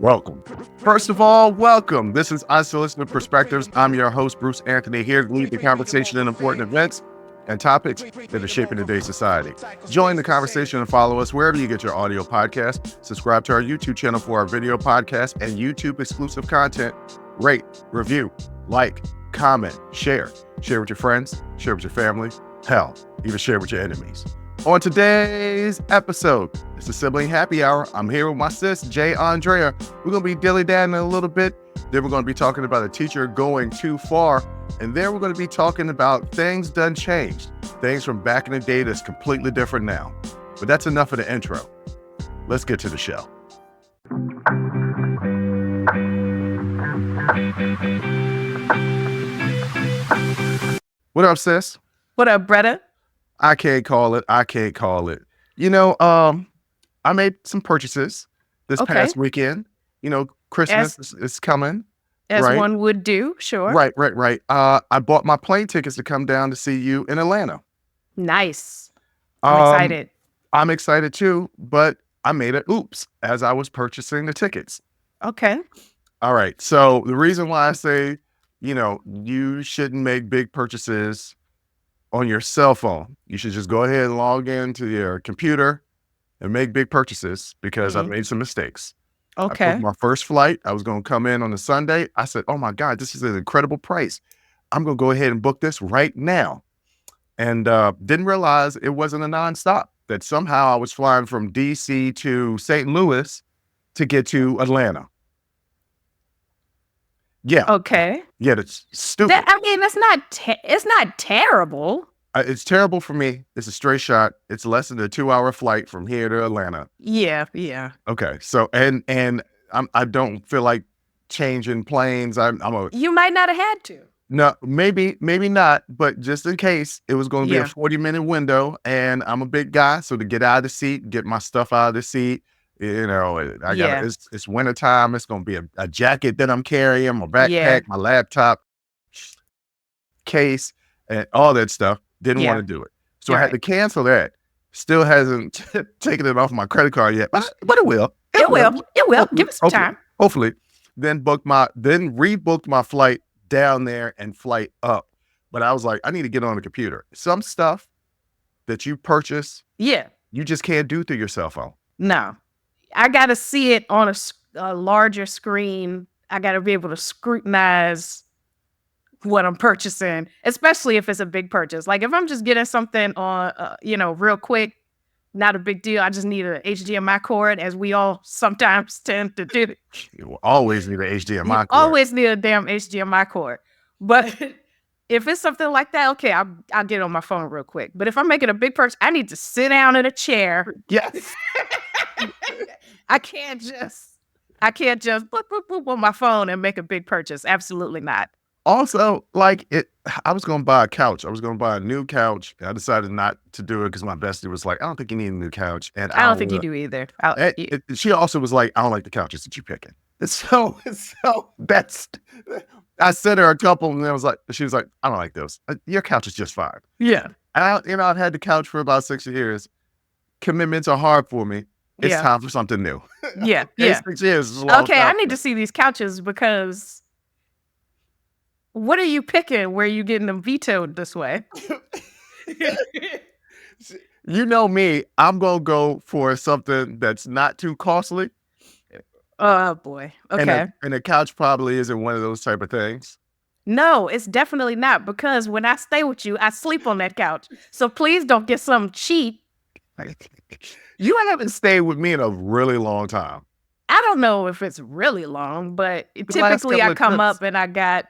Welcome. First of all, welcome. This is Unsolicited Perspectives. I'm your host, Bruce Anthony, here to lead the conversation in important events and topics that are shaping today's society. Join the conversation and follow us wherever you get your audio podcast. Subscribe to our YouTube channel for our video podcast and YouTube exclusive content. Rate, review, like, comment, share. Share with your friends, share with your family. Hell, even share with your enemies. On today's episode, it's a Sibling Happy Hour. I'm here with my sis, Aundrea. We're going to be dilly-dadding a little bit. Then we're going to be talking about a teacher going too far. And then we're going to be talking about things done changed. Things from back in the day that's completely different now. But that's enough of the intro. Let's get to the show. What up, sis? What up, Bretta? I can't call it. You know, I made some purchases this past weekend. You know, Christmas is coming. As right? One would do, sure. Right. I bought my plane tickets to come down to see you in Atlanta. Nice. I'm excited. I'm excited too, but I made an oops as I was purchasing the tickets. Okay. All right. So the reason why I say, you shouldn't make big purchases on your cell phone. You should just go ahead and log into your computer and make big purchases because I've made some mistakes. Okay. I booked my first flight. I was going to come in on a Sunday. I said, oh my God, this is an incredible price. I'm going to go ahead and book this right now. And didn't realize it wasn't a nonstop, that somehow I was flying from DC to St. Louis to get to Atlanta. Yeah. Okay. Yeah, that's stupid. It's not terrible. It's terrible for me. It's a straight shot. It's less than a 2-hour flight from here to Atlanta. Yeah. Okay. So, and I don't feel like changing planes. You might not have had to. No, maybe not. But just in case, it was going to be a 40-minute window, and I'm a big guy, so to get out of the seat, get my stuff out of the seat. It's wintertime. It's going to be a jacket that I'm carrying, my backpack, my laptop case, and all that stuff. Didn't want to do it. So I had to cancel that. Still hasn't taken it off my credit card yet, but it will. It will. Give it some time. Hopefully. Then rebooked my flight down there and flight up. But I was like, I need to get on the computer. Some stuff that you purchase, you just can't do through your cell phone. No. I got to see it on a larger screen. I got to be able to scrutinize what I'm purchasing, especially if it's a big purchase. Like if I'm just getting something on, real quick, not a big deal. I just need an HDMI cord, as we all sometimes tend to do. You will always need an HDMI cord. Always need a damn HDMI cord. But if it's something like that, okay, I'll get on my phone real quick. But if I'm making a big purchase, I need to sit down in a chair. Yes. I can't just boop, boop, boop on my phone and make a big purchase. Absolutely not. Also, I was going to buy a couch. I was going to buy a new couch. I decided not to do it because my bestie was like, I don't think you need a new couch. And I don't think you do either. She also was like, I don't like the couches that you're picking. So that's, I sent her a couple and she was like, I don't like those. Your couch is just fine. Yeah. And I've had the couch for about 6 years. Commitments are hard for me. It's time for something new. Yeah. 6 years is a long Okay, time. I need to see these couches because what are you picking where you getting them vetoed this way? You know me, I'm going to go for something that's not too costly. Oh, boy. Okay. And a couch probably isn't one of those type of things. No, it's definitely not, because when I stay with you, I sleep on that couch. So please don't get something cheap. You haven't stayed with me in a really long time. I don't know if it's really long, but typically I come up and I got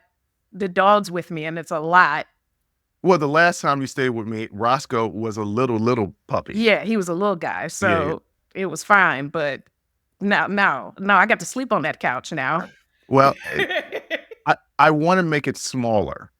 the dogs with me, and it's a lot. Well, the last time you stayed with me, Roscoe was a little puppy. Yeah, he was a little guy, so it was fine. But no, I got to sleep on that couch now. Well, I want to make it smaller,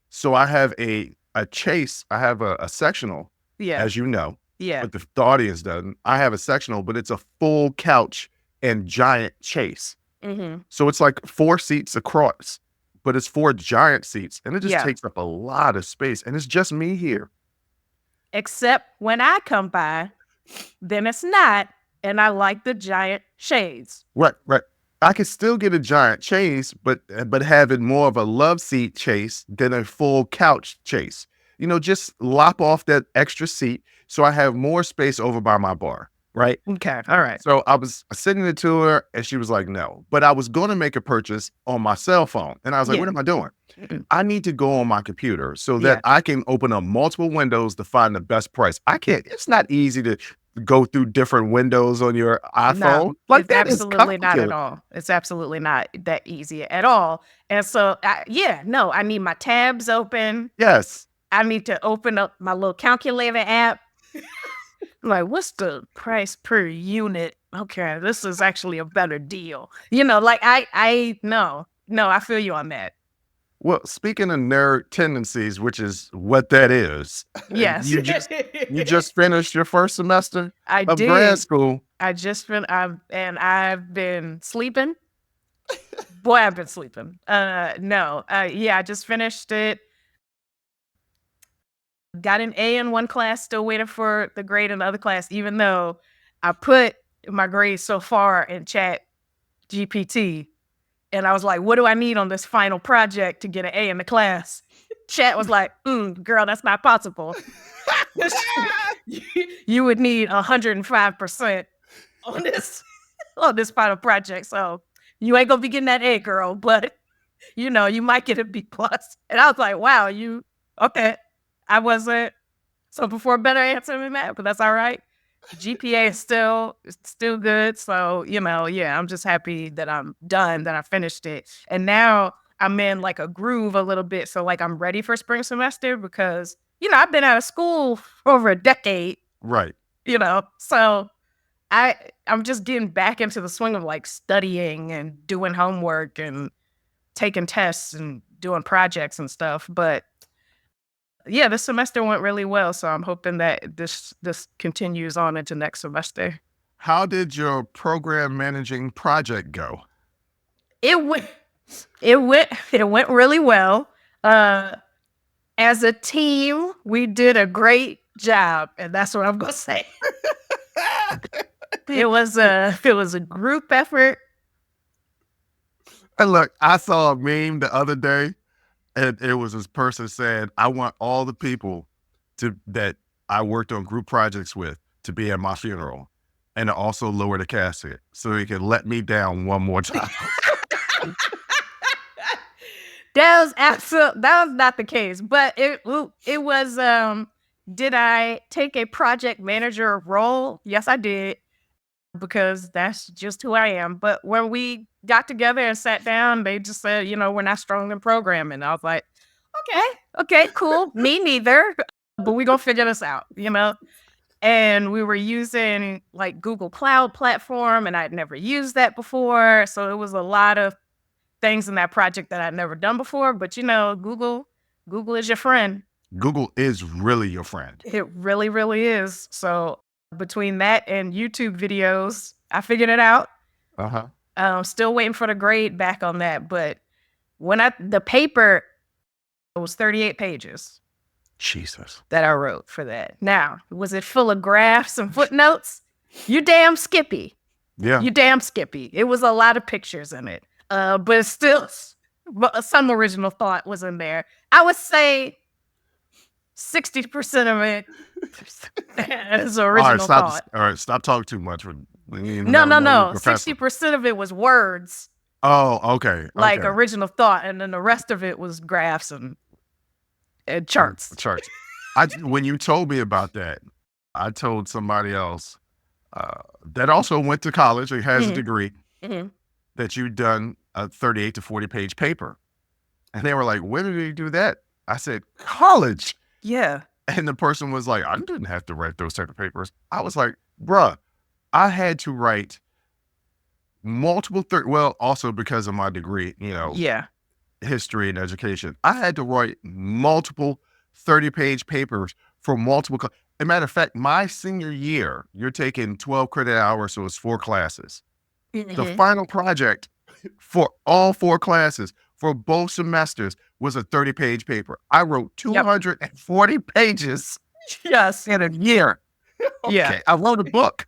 so I have a chase. I have a sectional, as you know. Yeah. But the audience doesn't. I have a sectional, but it's a full couch and giant chase. Mm-hmm. So it's like 4 seats across, but it's 4 giant seats, and it just takes up a lot of space, and it's just me here. Except when I come by, then it's not, and I like the giant shades. Right. I could still get a giant chase, but have it more of a love seat chase than a full couch chase. Just lop off that extra seat so I have more space over by my bar, right? Okay. All right. So I was sending it to her and she was like, no. But I was going to make a purchase on my cell phone. And I was like, what am I doing? I need to go on my computer so that I can open up multiple windows to find the best price. It's not easy to go through different windows on your iPhone. No, it's absolutely not at all. It's absolutely not that easy at all. And so, I need my tabs open. Yes. I need to open up my little calculator app. Like, what's the price per unit? Okay, this is actually a better deal. I feel you on that. Well, speaking of nerd tendencies, which is what that is. Yes. you just finished your first semester of did. grad school. I've been sleeping. Boy, I've been sleeping. I just finished it. Got an A in one class, still waiting for the grade in the other class, even though I put my grades so far in Chat GPT. And I was like, what do I need on this final project to get an A in the class? Chat was like, girl, that's not possible. You would need 105% on this final project. So you ain't gonna be getting that A, girl, but you might get a B plus. And I was like, wow, okay. I wasn't so before a better answer than that, but that's all right. GPA is still good. So, I'm just happy that I'm done, that I finished it. And now I'm in like a groove a little bit. So like I'm ready for spring semester because, I've been out of school for over a decade. Right. So I'm just getting back into the swing of like studying and doing homework and taking tests and doing projects and stuff. But yeah, this semester went really well. So I'm hoping that this continues on into next semester. How did your program managing project go? It went really well. As a team, we did a great job, and that's what I'm gonna say. It was a group effort. And look, I saw a meme the other day. And it was this person saying, I want all the people that I worked on group projects with to be at my funeral and to also lower the casket so he can let me down one more time. That was not the case, but it was, did I take a project manager role? Yes, I did, because that's just who I am. But when we got together and sat down, they just said, we're not strong in programming. I was like, okay, cool. Me neither, but we're going to figure this out, And we were using like Google Cloud platform, and I'd never used that before. So it was a lot of things in that project that I'd never done before. But Google is your friend. Google is really your friend. It really, really is. So between that and YouTube videos, I figured it out. Still waiting for the grade back on that. But the paper, it was 38 pages. Jesus. That I wrote for that. Now, was it full of graphs and footnotes? You damn Skippy. Yeah. You damn Skippy. It was a lot of pictures in it. But still, some original thought was in there. I would say 60% of it is original thought. All right, stop talking too much. No. 60% of it was words. Oh, okay. Like original thought, and then the rest of it was graphs and charts. Charts. When you told me about that, I told somebody else that also went to college or has a degree that you'd done a 38 to 40 page paper. And they were like, when did you do that? I said, college. Yeah. And the person was like, I didn't have to write those type of papers. I was like, bruh, I had to write multiple, also because of my degree, history and education. I had to write multiple 30-page papers for multiple. As a matter of fact, my senior year, you're taking 12 credit hours, so it's 4 classes. The final project for all 4 classes for both semesters was a 30-page paper. I wrote 240 pages in a year. Okay. I wrote a book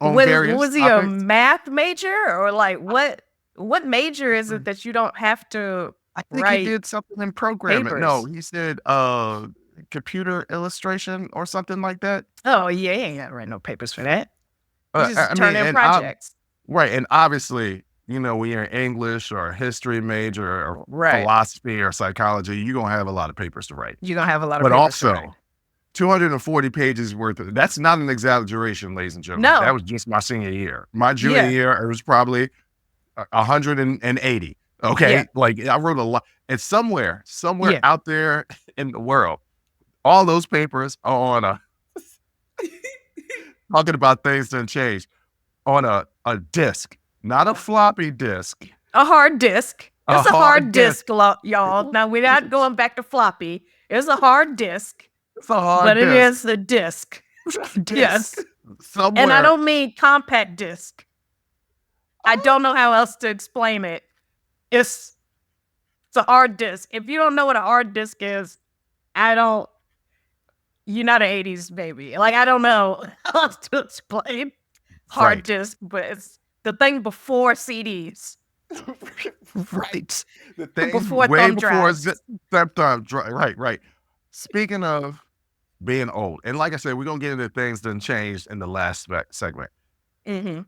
on various Was he topics. a math major or like what? What major is it that you don't have to I think he write did something in programming. No, papers? he said computer illustration or something like that. Oh, yeah, you ain't got to write no papers for that. You I just mean, turn in and projects. right, and obviously, when you're in English or history major or Right. philosophy or psychology, you're gonna have a lot of papers to write. You're going to have a lot of But papers to write. also, 240 pages worth of that's not an exaggeration, ladies and gentlemen. That No. was just my senior year. My junior Yeah. year, it was probably 180. Okay. Yeah. Like I wrote a lot. And somewhere Yeah. out there in the world, all those papers are on a talking about things that change on a disc, not a floppy disk. A hard disk. A It's a hard hard disk, y'all. Now, we're not going back to floppy. It's a hard disk, It's a hard but it disk. is a disk. Disc. Yes. Somewhere. And I don't mean compact disc. I don't know how else to explain it. It's a hard disk. If you don't know what a hard disk is, you're not an 80s baby. Like, I don't know how else to explain hard Right. disk, but it's the thing before CDs. Right. The thing Before way thumb before drives. thumb drive. Right. Speaking of being old, and like I said, we're gonna get into things that changed in the last segment. Mm-hmm.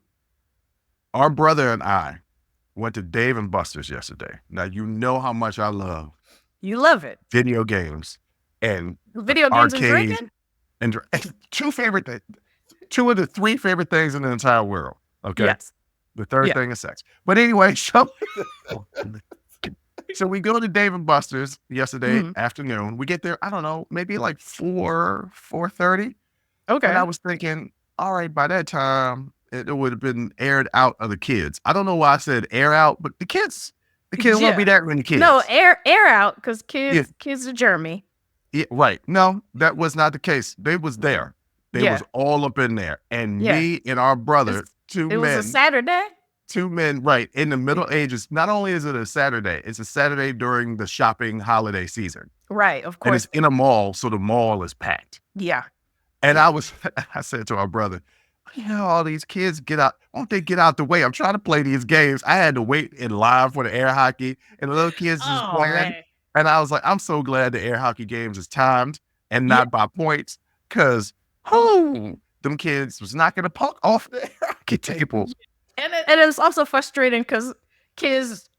Our brother and I went to Dave and Buster's yesterday. Now you know how much I love You love it. video games and Video games and arcades drinking? and two of the three favorite things in the entire world. Okay. Yes. The third Yeah. thing is sex. But anyway, so we go to Dave and Buster's yesterday Mhm. afternoon. We get there, I don't know, maybe like 4:30. Okay. And I was thinking, all right, by that time, it would have been aired out of the kids. I don't know why I said air out, but the kids won't be that many kids. No, air out, because kids are germy. Yeah, right. No, that was not the case. They was there. They Yeah. was all up in there. And Yeah. me and our brother, It was a Saturday? two men, right, in the middle ages. Not only is it a Saturday, it's a Saturday during the shopping holiday season. Right, of And course. it's in a mall, so the mall is packed. Yeah. And I said to our brother, all these kids get out. Won't they get out the way? I'm trying to play these games. I had to wait in line for the air hockey, and the little kids just playing. man. And I was like, I'm so glad the air hockey games is timed and not by points, because them kids was knocking the puck off the air hockey table. And it's also frustrating because kids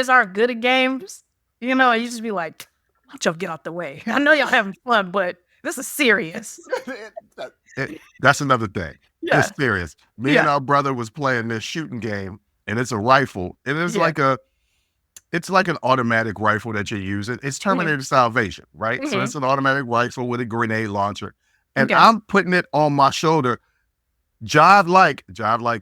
aren't good at games. You just be like, why don't y'all get out the way? I know y'all having fun, but this is serious. That's another thing. Yeah. It's serious. Me and our brother was playing this shooting game, and it's a rifle. And it's like an automatic rifle that you're using. It's Terminator Salvation, right? So it's an automatic rifle with a grenade launcher. And I'm putting it on my shoulder. Jive like,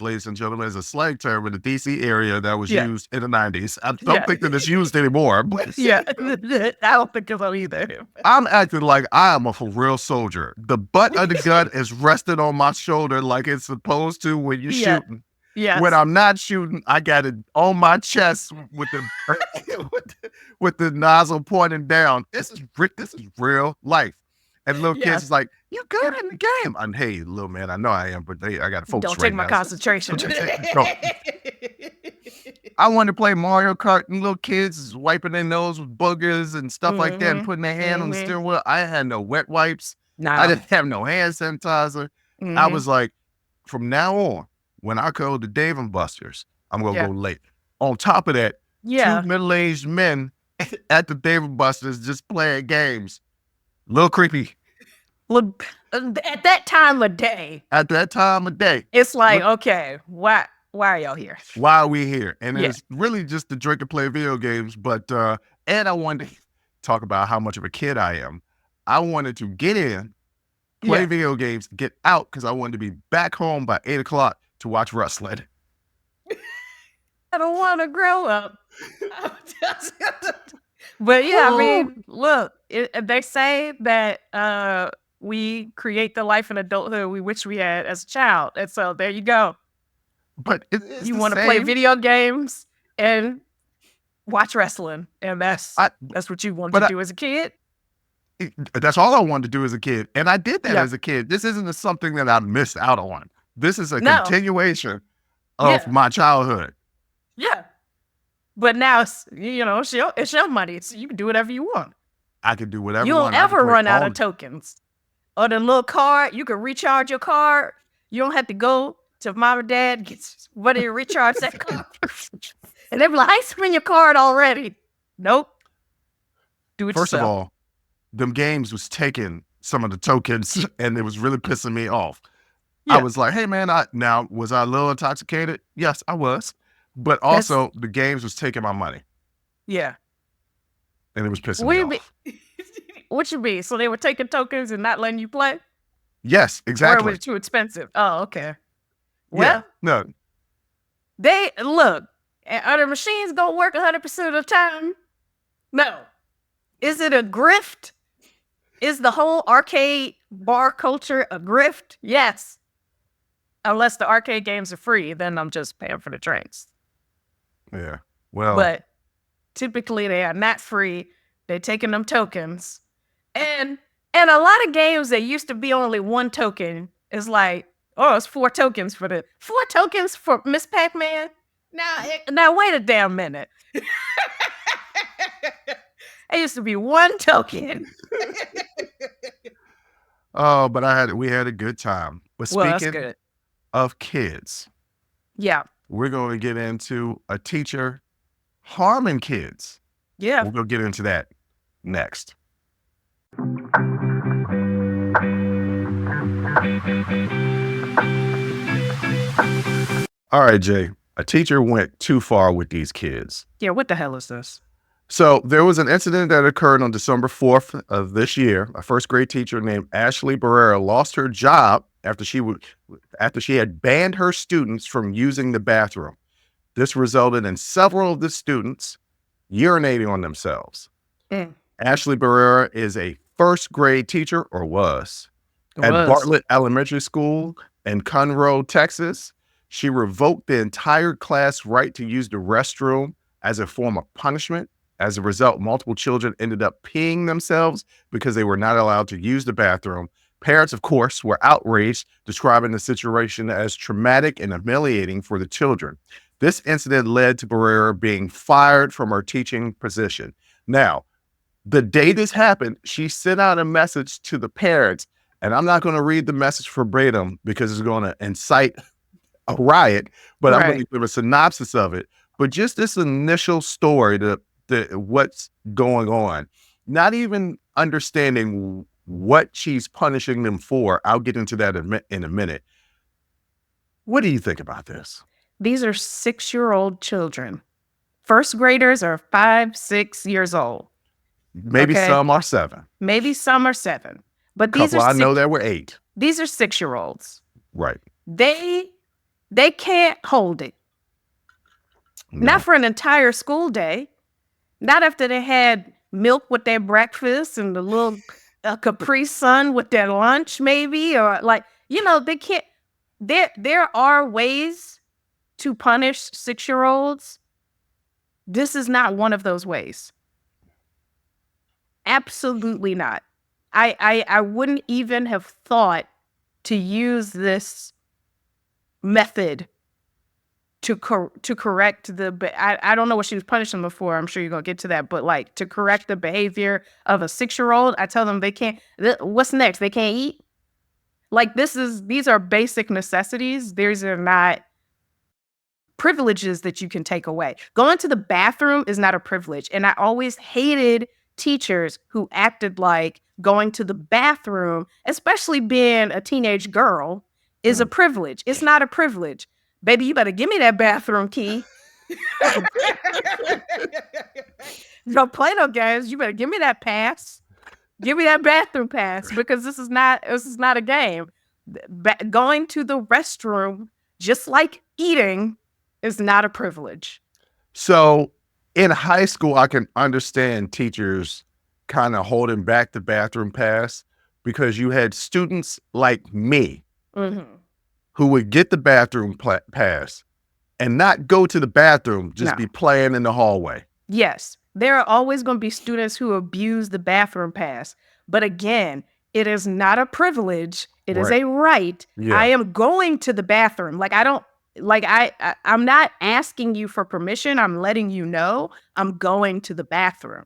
ladies and gentlemen, is a slang term in the DC area that was used in the 90s. I don't think that it's used anymore. But I don't think so either. I'm acting like I am a for real soldier. The butt of the gun is resting on my shoulder like it's supposed to when you're shooting. Yes. When I'm not shooting, I got it on my chest with the with the nozzle pointing down. This is real life. And little kids is like, you good in the game. And hey, little man, I know I am, but I got to focus. Don't take my concentration. I wanted to play Mario Kart, and little kids is wiping their nose with boogers and stuff like that and putting their hand on the steering wheel. I had no wet wipes. I didn't have no hand sanitizer. I was like, from now on, when I go to Dave and Buster's, I'm going to go late. On top of that, two middle-aged men at the Dave and Buster's just playing games. A little creepy. Look, at that time of day. It's like, okay, why are y'all here? Why are we here? And it's really just to drink and play video games. But, and I wanted to talk about how much of a kid I am. I wanted to get in, play video games, get out, because I wanted to be back home by 8 o'clock to watch wrestling. I don't want to grow up. But I mean, look, they say that we create the life and adulthood we wish we had as a child. And so there you go. But you want to play video games and watch wrestling. And that's what you wanted to do as a kid. That's all I wanted to do as a kid. And I did that as a kid. This isn't something that I missed out on. This is a continuation of my childhood. Yeah. But now it's your money, so you can do whatever you want. I could do whatever You I don't want. I could ever play run out all of tokens. Or the little card, you can recharge your card. You don't have to go to mom or dad, get somebody to recharge that card. And they be like, I spent your card already. Nope. Do it First of yourself. all, them games was taking some of the tokens and it was really pissing me off. I Yeah. was like, hey man, was I a little intoxicated? Yes, I was. But also the games was taking my money Yeah. and it was pissing What me you mean? off. What you mean? So they were taking tokens and not letting you play? Yes, Or exactly. was it too expensive? Oh, okay. Well, No, they look, are the machines gonna work 100% of the time? No. Is it a grift? Is the whole arcade bar culture a grift? Yes. Unless the arcade games are free, then I'm just paying for the drinks. yeah. Well, But typically they are not free. They're taking them tokens. And a lot of games that used to be only one token is like, oh, it's 4 tokens for the 4 tokens for Miss Pac-Man. Now wait a damn minute. It used to be 1 token. oh, but we had a good time. But Well, that's speaking good. of kids, Yeah. we're going to get into a teacher harming kids. Yeah. We're going to get into that next. All right, Jay. A teacher went too far with these kids. Yeah, what the hell is this? So there was an incident that occurred on December 4th of this year. A first grade teacher named Ashley Barrera lost her job after she had banned her students from using the bathroom. This resulted in several of the students urinating on themselves. Ashley Barrera is a first grade teacher, or was, at Bartlett Elementary School in Conroe, Texas. She revoked the entire class right to use the restroom as a form of punishment. As a result, multiple children ended up peeing themselves because they were not allowed to use the bathroom. Parents, of course, were outraged, describing the situation as traumatic and humiliating for the children. This incident led to Barrera being fired from her teaching position. Now, the day this happened, she sent out a message to the parents, and I'm not going to read the message verbatim because it's going to incite a riot, but I'm going to give a synopsis of it. But just this initial story, what's going on, not even understanding what she's punishing them for. I'll get into that in a minute. What do you think about this? These are 6-year-old children. First graders are 5, 6 years old. Maybe some are 7. Maybe some are 7. But these Couple are I know there were 8. These are 6-year-olds. Right. They can't hold it. No. Not for an entire school day. Not after they had milk with their breakfast and the little Capri Sun with their lunch, maybe, or they can't. There are ways to punish 6-year-olds. This is not one of those ways. Absolutely not. I wouldn't even have thought to use this method to correct I don't know what she was punishing them for. I'm sure you're gonna get to that, but to correct the behavior of a 6-year-old, I tell them they can't. What's next? They can't eat. These are basic necessities. These are not privileges that you can take away. Going to the bathroom is not a privilege, and I always hated teachers who acted like going to the bathroom, especially being a teenage girl, is a privilege. It's not a privilege. Baby, you better give me that bathroom key. Don't play no games. You better give me that pass. Give me that bathroom pass, because this is not a game. Going to the restroom, just like eating, is not a privilege. So in high school, I can understand teachers kind of holding back the bathroom pass, because you had students like me who would get the bathroom pass and not go to the bathroom, just be playing in the hallway. Yes, there are always going to be students who abuse the bathroom pass. But again, it is not a privilege. It is a right. Yeah. I am going to the bathroom. I don't Like I'm not asking you for permission. I'm letting you know I'm going to the bathroom.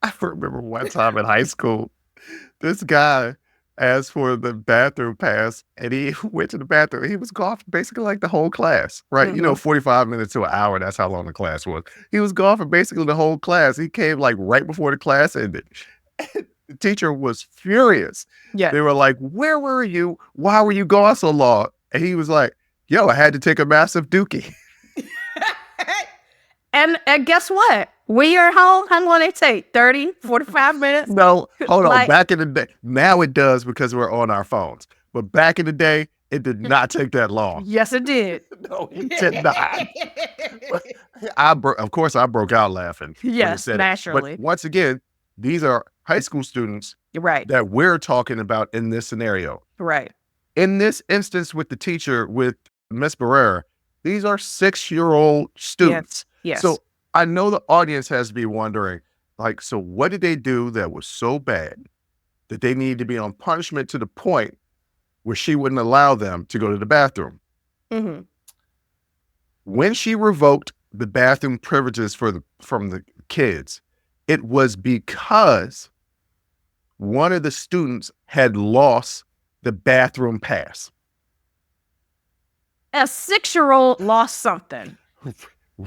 I remember one time in high school, this guy asked for the bathroom pass and he went to the bathroom. He was gone for basically like the whole class, right? You know, 45 minutes to an hour. That's how long the class was. He was gone for basically the whole class. He came like right before the class ended. The teacher was furious. Yeah. They were like, "Where were you? Why were you gone so long?" And he was like, "Yo, I had to take a massive dookie." And guess what? When you're home, how long it take? 30, 45 minutes? No, hold on. Like- Back in the day, now it does because we're on our phones. But back in the day, it did not take that long. Yes, it did. No, it did not. Of course, I broke out laughing. when he Yes, said it. naturally. But once again, these are high school students Right, that we're talking about in this scenario. right. In this instance with the teacher, with Miss Barrera, these are 6-year-old students. Yes. So I know the audience has to be wondering, like, so what did they do that was so bad that they need to be on punishment to the point where she wouldn't allow them to go to the bathroom? Mhm. When she revoked the bathroom privileges from the kids, it was because one of the students had lost the bathroom pass. A 6-year-old lost something.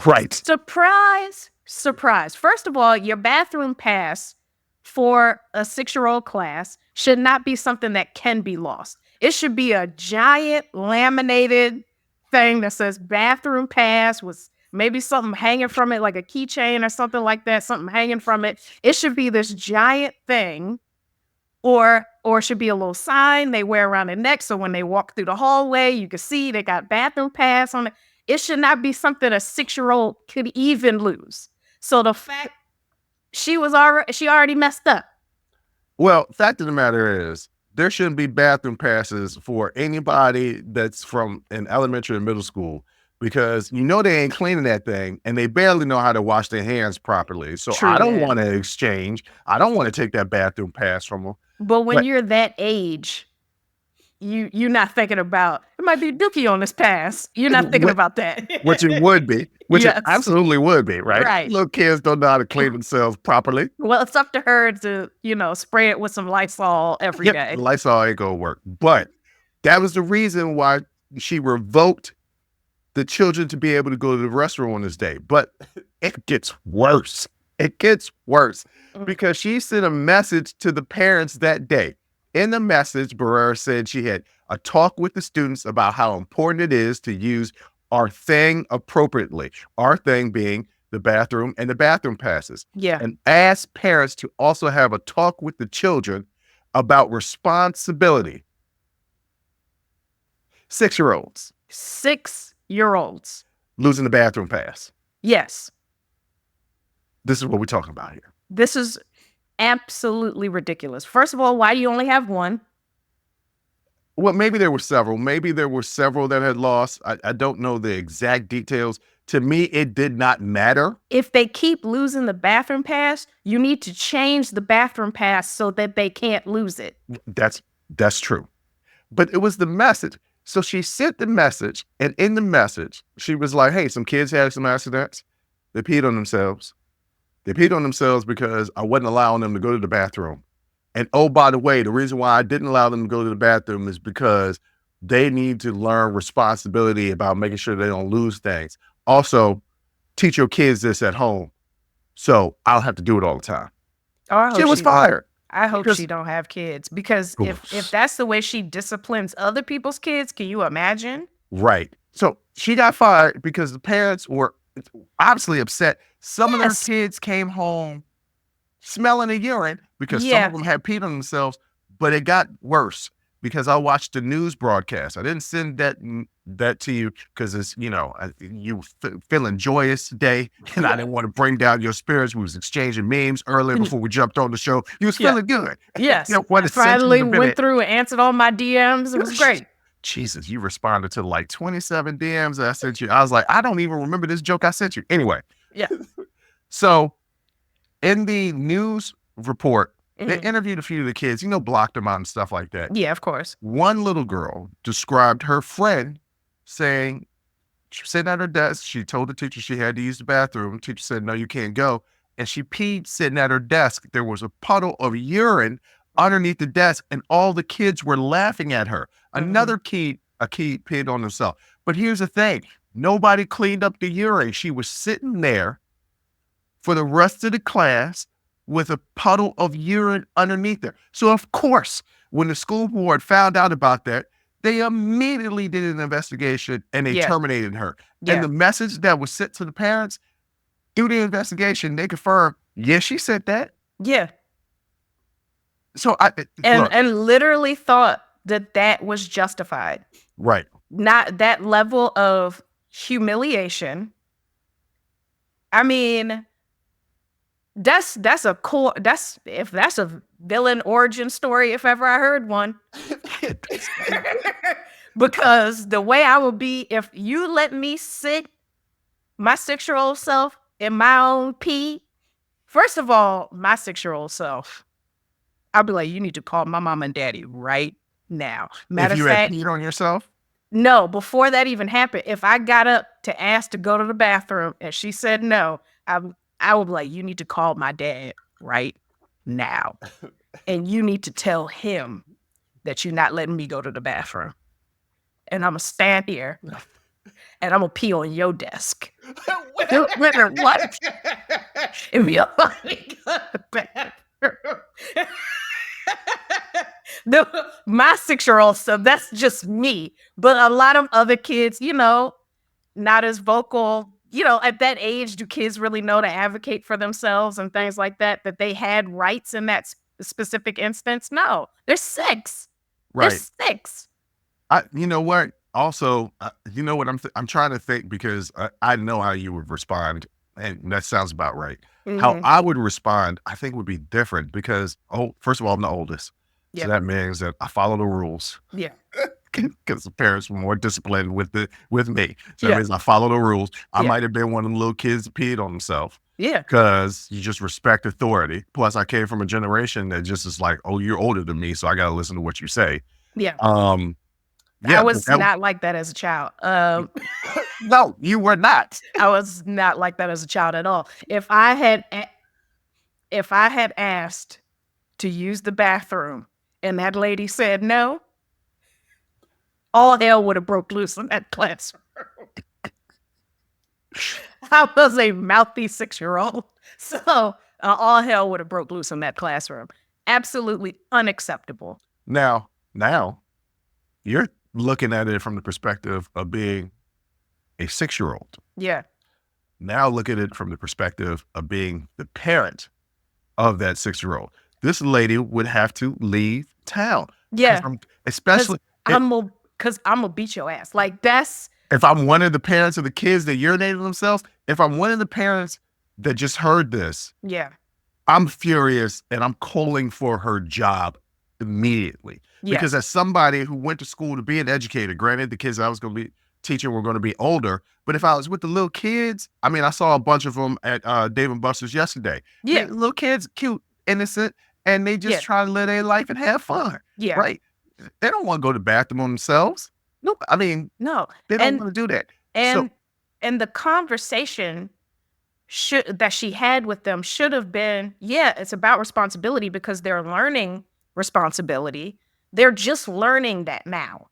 Right. Surprise, surprise. First of all, your bathroom pass for a 6-year-old class should not be something that can be lost. It should be a giant laminated thing that says bathroom pass with maybe something hanging from it, like a keychain or something like that, something hanging from it. It should be this giant thing, or it should be a little sign they wear around their neck so when they walk through the hallway, you can see they got bathroom pass on it. It should not be something a 6-year-old could even lose. So the fact she already messed up. Well, fact of the matter is, there shouldn't be bathroom passes for anybody that's from an elementary and middle school because you know they ain't cleaning that thing and they barely know how to wash their hands properly. So True I don't that. want to exchange. I don't want to take that bathroom pass from them. But when But- you're that age, you're not thinking about it might be a dookie on this pass. You're not thinking about that. Which it would be. Which Yes. it absolutely would be, right? Right. Little kids don't know how to clean themselves properly. Well, it's up to her to, spray it with some Lysol every day. Yep, Lysol ain't gonna work. But that was the reason why she revoked the children to be able to go to the restroom on this day. But it gets worse. It gets worse because she sent a message to the parents that day. In the message, Barrera said she had a talk with the students about how important it is to use our thing appropriately. Our thing being the bathroom and the bathroom passes. Yeah. And asked parents to also have a talk with the children about responsibility. 6-year-olds 6-year-olds. losing the bathroom pass. Yes. This is what we're talking about here. This is absolutely ridiculous. First of all, why do you only have one? Well, maybe there were several. Maybe there were several that had lost. I don't know the exact details. To me, it did not matter. If they keep losing the bathroom pass, you need to change the bathroom pass so that they can't lose it. That's true. But it was the message. So she sent the message, and in the message, she was like, hey, some kids had some accidents. They peed on themselves. They peed on themselves because I wasn't allowing them to go to the bathroom. And oh, by the way, the reason why I didn't allow them to go to the bathroom is because they need to learn responsibility about making sure they don't lose things. Also, teach your kids this at home. So I'll have to do it all the time. She was fired. I hope Because- she don't have kids because if that's the way she disciplines other people's kids, can you imagine? Right. So she got fired because the parents were obviously upset. Some of their Yes. kids came home smelling of urine because some Yeah. of them had peed on themselves, but it got worse because I watched the news broadcast. I didn't send that to you because it's, you feeling joyous today and I didn't want to bring down your spirits. We was exchanging memes earlier before we jumped on the show. You was Yeah. feeling good. Yes. You know, what I a sentence finally a minute. went through and answered all my DMs. It was great. Jesus, you responded to like 27 DMs that I sent you. I was like, I don't even remember this joke I sent you. Anyway. Yeah. So in the news report, they Mhm. interviewed a few of the kids, blocked them out and stuff like that. Yeah, of course. One little girl described her friend saying She was sitting at her desk. She told the teacher she had to use the bathroom. The teacher said, no, you can't go. And she peed sitting at her desk. There was a puddle of urine underneath the desk, and all the kids were laughing at her. Another kid peed on himself. But here's the thing. Nobody cleaned up the urine. She was sitting there for the rest of the class with a puddle of urine underneath her. So, of course, when the school board found out about that, they immediately did an investigation and they terminated her. Yeah. And the message that was sent to the parents through the investigation, they confirmed, yes, she said that. Yeah. So and literally thought that was justified. Right. Not that level of humiliation. I mean, that's a core. That's a villain origin story if ever I heard one. Because the way I would be if you let me sit my 6-year-old self in my own pee. First of all, my 6-year-old self, I'll be like, you need to call my mom and daddy right now. Matter if you of fact, had peed on yourself? No, before that even happened, if I got up to ask to go to the bathroom and she said no, I would be like, you need to call my dad right now. And you need to tell him that you're not letting me go to the bathroom. And I'm going to stand here and I'm going to pee on your desk. What? And be like, let me go to the bathroom. My 6-year-old stuff, that's just me. But a lot of other kids, not as vocal. At that age, do kids really know to advocate for themselves and things like that they had rights in that specific instance? No, they're 6. Right. They're 6. You know what? Also, you know what I'm trying to think, because I know how you would respond, and that sounds about right. Mm-hmm. How I would respond, I think, would be different because, first of all, I'm the oldest. Yep. So that means that I follow the rules. Yeah. Because the parents were more disciplined with me. So that means I follow the rules. I might have been one of the little kids that peed on themselves. Yeah. Because you just respect authority. Plus, I came from a generation that just is like, oh, you're older than me, so I got to listen to what you say. Yeah. Yeah, I was not like that as a child. No, you were not. I was not like that as a child at all. If I had asked to use the bathroom and that lady said no, all hell would have broke loose in that classroom. I was a mouthy 6-year-old. So all hell would have broke loose in that classroom. Absolutely unacceptable. Now, you're looking at it from the perspective of being a 6-year-old. Yeah. Now look at it from the perspective of being the parent of that 6-year-old. This lady would have to leave town. Yeah. Especially because I'm gonna beat your ass. Like, that's... If I'm one of the parents of the kids that urinated themselves, if I'm one of the parents that just heard this, yeah, I'm furious and I'm calling for her job immediately. Yes. Because as somebody who went to school to be an educator, granted the kids I was going to be teaching were going to be older, but if I was with the little kids, I mean, I saw a bunch of them at Dave & Buster's yesterday. Yeah. Little kids, cute, innocent, and they just try to live their life and have fun. Yeah. Right? They don't want to go to the bathroom on themselves. Nope. I mean, no, they don't want to do that. And the conversation that she had with them should have been, it's about responsibility because they're learning responsibility. They're just learning that now.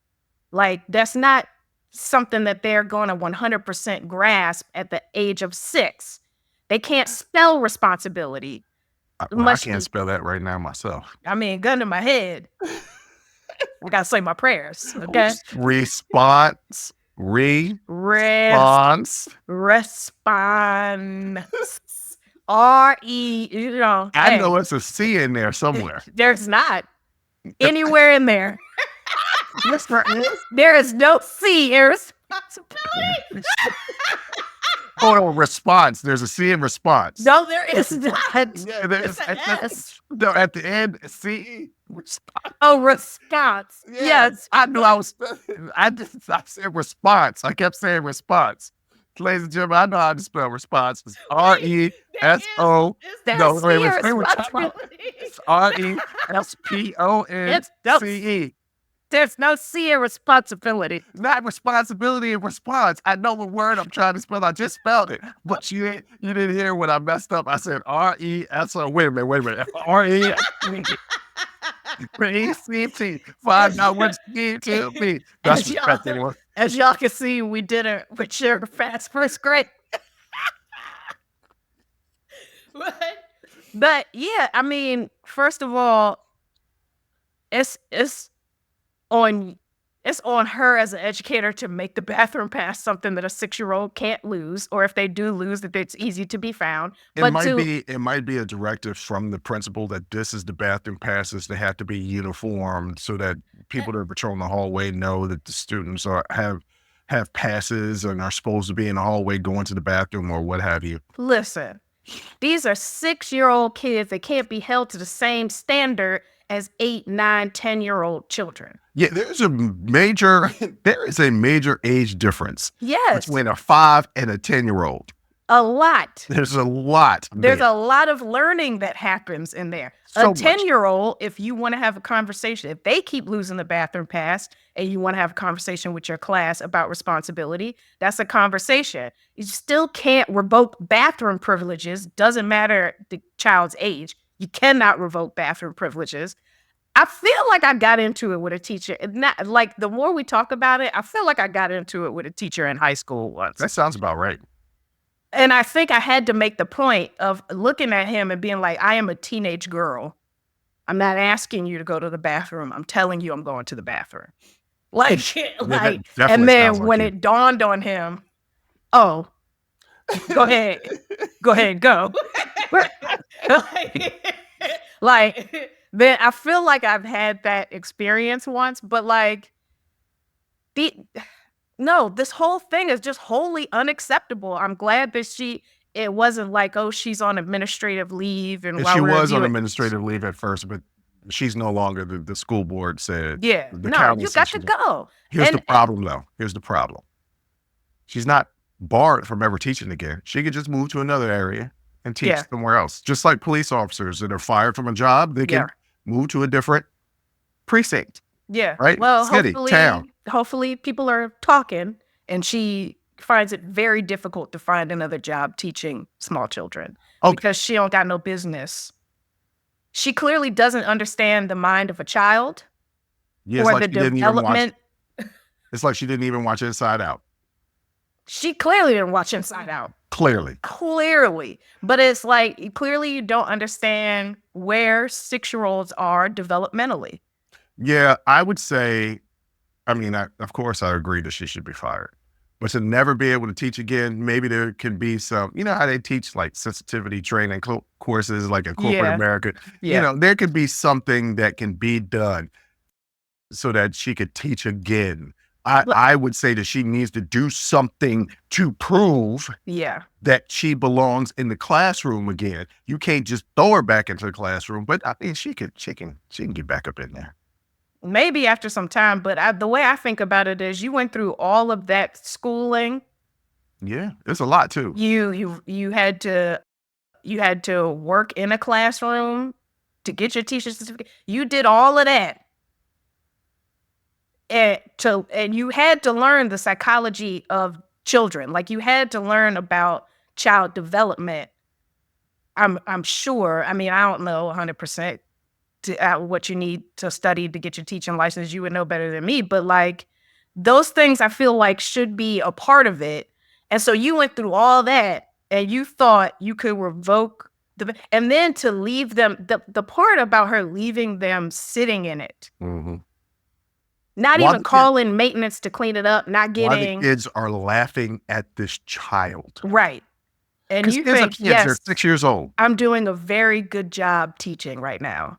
Like, that's not something that they're going to 100% grasp at the age of 6. They can't spell responsibility. I can't spell that right now myself. I mean, gun to my head. I gotta say my prayers. Okay. Response. Response. R-E, I know it's a C in there somewhere. There's not. Anywhere in there. Yes, there is. There is no C in responsibility. Response. There's a C in response. No, there is not. Yeah, there's an S. No, at the end, C. Response. Oh, response. Yeah, Yes. I knew I was. I said response. I kept saying response. Ladies and gentlemen, I know how to spell response. It's R-E-S-O. No, wait, we're talking about. It's R-E-S-P-O-N-C-E. There's no C in responsibility. Not responsibility and response. I know the word I'm trying to spell. I just spelled it. But you didn't hear when I messed up. I said R-E-S-O. Wait a minute. R-E-S-P-E-C-T. Find out what's key to me. That's respect, anyone. As y'all can see, we did it with sugar fast first grade. But yeah, I mean, first of all, it's on her as an educator to make the bathroom pass something that a 6-year-old can't lose, or if they do lose, that it's easy to be found. It might be a directive from the principal that this is the bathroom passes. They have to be uniformed so that people that are patrolling the hallway know that the students have passes and are supposed to be in the hallway going to the bathroom or what have you. Listen, these are 6-year-old kids that can't be held to the same standard as 8, 9, 10-year-old children. Yeah, there is a major age difference. Yes. Between a 5 and a 10-year-old. A lot. There's a lot. There's a lot of learning that happens in there. So a 10-year-old, if you want to have a conversation, if they keep losing the bathroom pass and you want to have a conversation with your class about responsibility, that's a conversation. You still can't revoke bathroom privileges. Doesn't matter the child's age. You cannot revoke bathroom privileges. I feel like I got into it with a teacher. Not like the more we talk about it, I feel like I got into it with a teacher in high school once. That sounds about right. And I think I had to make the point of looking at him and being like, I am a teenage girl. I'm not asking you to go to the bathroom. I'm telling you I'm going to the bathroom. And then when it dawned on him, oh, go ahead. Go ahead, go. Then I feel like I've had that experience once, but this whole thing is just wholly unacceptable. I'm glad that it wasn't like, oh, she's on administrative leave. And she was on administrative leave at first, but she's no longer, the school board said. Yeah, no, you got to go. Here's the problem, though. Here's the problem. She's not barred from ever teaching again. She could just move to another area and teach somewhere else. Just like police officers that are fired from a job, they can move to a different precinct. Yeah. Right? Well, city, town. Hopefully people are talking, and she finds it very difficult to find another job teaching small children because she don't got no business. She clearly doesn't understand the mind of a child or the development. It's like she didn't even watch Inside Out. She clearly didn't watch Inside Out. Clearly. But it's like, clearly you don't understand where 6-year-olds are developmentally. Yeah, I would say, of course I agree that she should be fired. But to never be able to teach again, maybe there can be some, you know how they teach like sensitivity training courses like in corporate America? Yeah. There could be something that can be done so that she could teach again. I would say that she needs to do something to prove that she belongs in the classroom again. You can't just throw her back into the classroom, but she can get back up in there. Maybe after some time, but the way I think about it is you went through all of that schooling. Yeah, it's a lot too. You had to work in a classroom to get your teacher's certificate. You did all of that. And you had to learn the psychology of children. Like, you had to learn about child development. I'm sure. I don't know 100% what you need to study to get your teaching license. You would know better than me. But like, those things I feel like should be a part of it. And so you went through all that and you thought you could revoke and then to leave them, the part about her leaving them sitting in it. Mm-hmm. Not even calling maintenance to clean it up, not getting... Why the kids are laughing at this child. Right. And you think, yes, they're 6 years old. I'm doing a very good job teaching right now.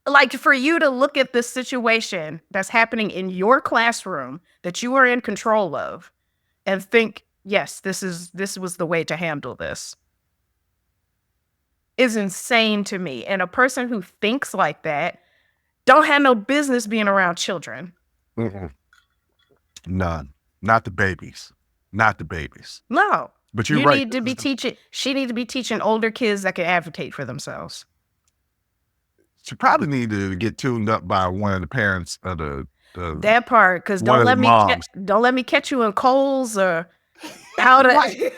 Like, for you to look at this situation that's happening in your classroom that you are in control of and think, yes, this was the way to handle this, is insane to me. And a person who thinks like that don't have no business being around children. Mm-mm. None. Not the babies. Not the babies. No. But you're right. She needs to be teaching older kids that can advocate for themselves. She probably need to get tuned up by one of the parents of the That part, because one of the moms. don't let me catch you in Kohl's or out of Right.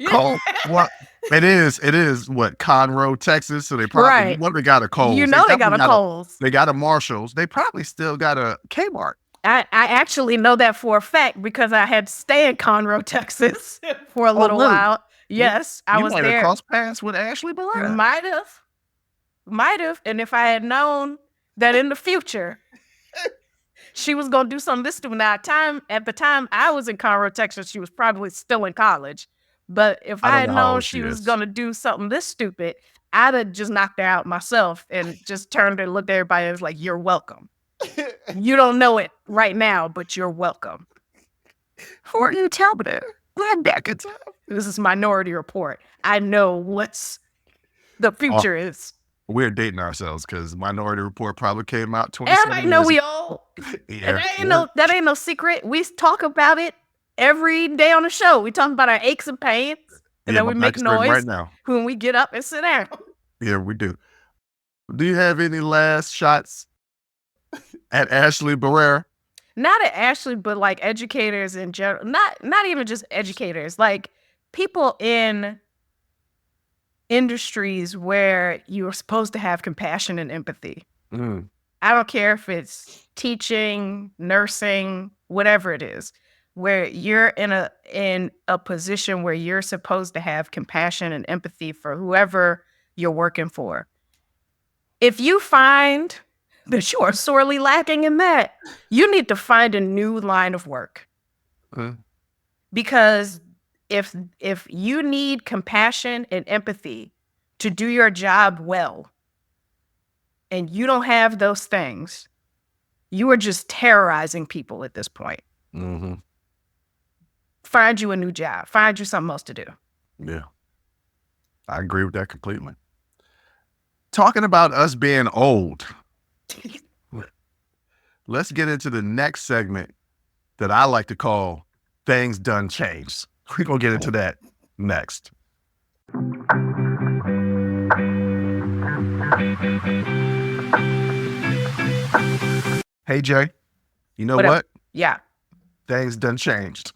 Cole, what? It is what, Conroe, Texas. So they probably right. what they got a Kohl's. You They know they got definitely a Kohl's. they got a Marshalls. They probably still got a Kmart. I actually know that for a fact because I had to stay in Conroe, Texas for a little really? while. Yes, I You was might have there. crossed paths with Ashley Barrera. Might have. And if I had known that in the future she was gonna do something this stupid. Now, at the time I was in Conroe, Texas, she was probably still in college. But if I had don't know how known old she she was is. gonna do something this stupid, I'd have just knocked her out myself and just turned and looked at everybody and was like, "You're welcome. You don't know it right now, but you're welcome." Who are you telling me that? Glad back in time. This is Minority Report. I know what's the future is. We're dating ourselves because Minority Report probably came out 27 Everybody know we old. Yeah. That ain't no secret. We talk about it every day on the show. We talk about our aches and pains, and then we make noise right now. when we get up and sit down. Yeah, we do. Do you have any last shots at Ashley Barrera? Not at Ashley, but like educators in general. Not even just educators, like people in industries where you're supposed to have compassion and empathy. Mm. I don't care if it's teaching, nursing, whatever it is, where you're in a position where you're supposed to have compassion and empathy for whoever you're working for. If you find that you are sorely lacking in that, you need to find a new line of work. Because if you need compassion and empathy to do your job well, and you don't have those things, you are just terrorizing people at this point. Mm-hmm. Find you a new job. Find you something else to do. Yeah. I agree with that completely. Talking about us being old, let's get into the next segment that I like to call Things Done Changed. We're going to get into that next. Hey, Jay, you know what? Yeah. Things done changed.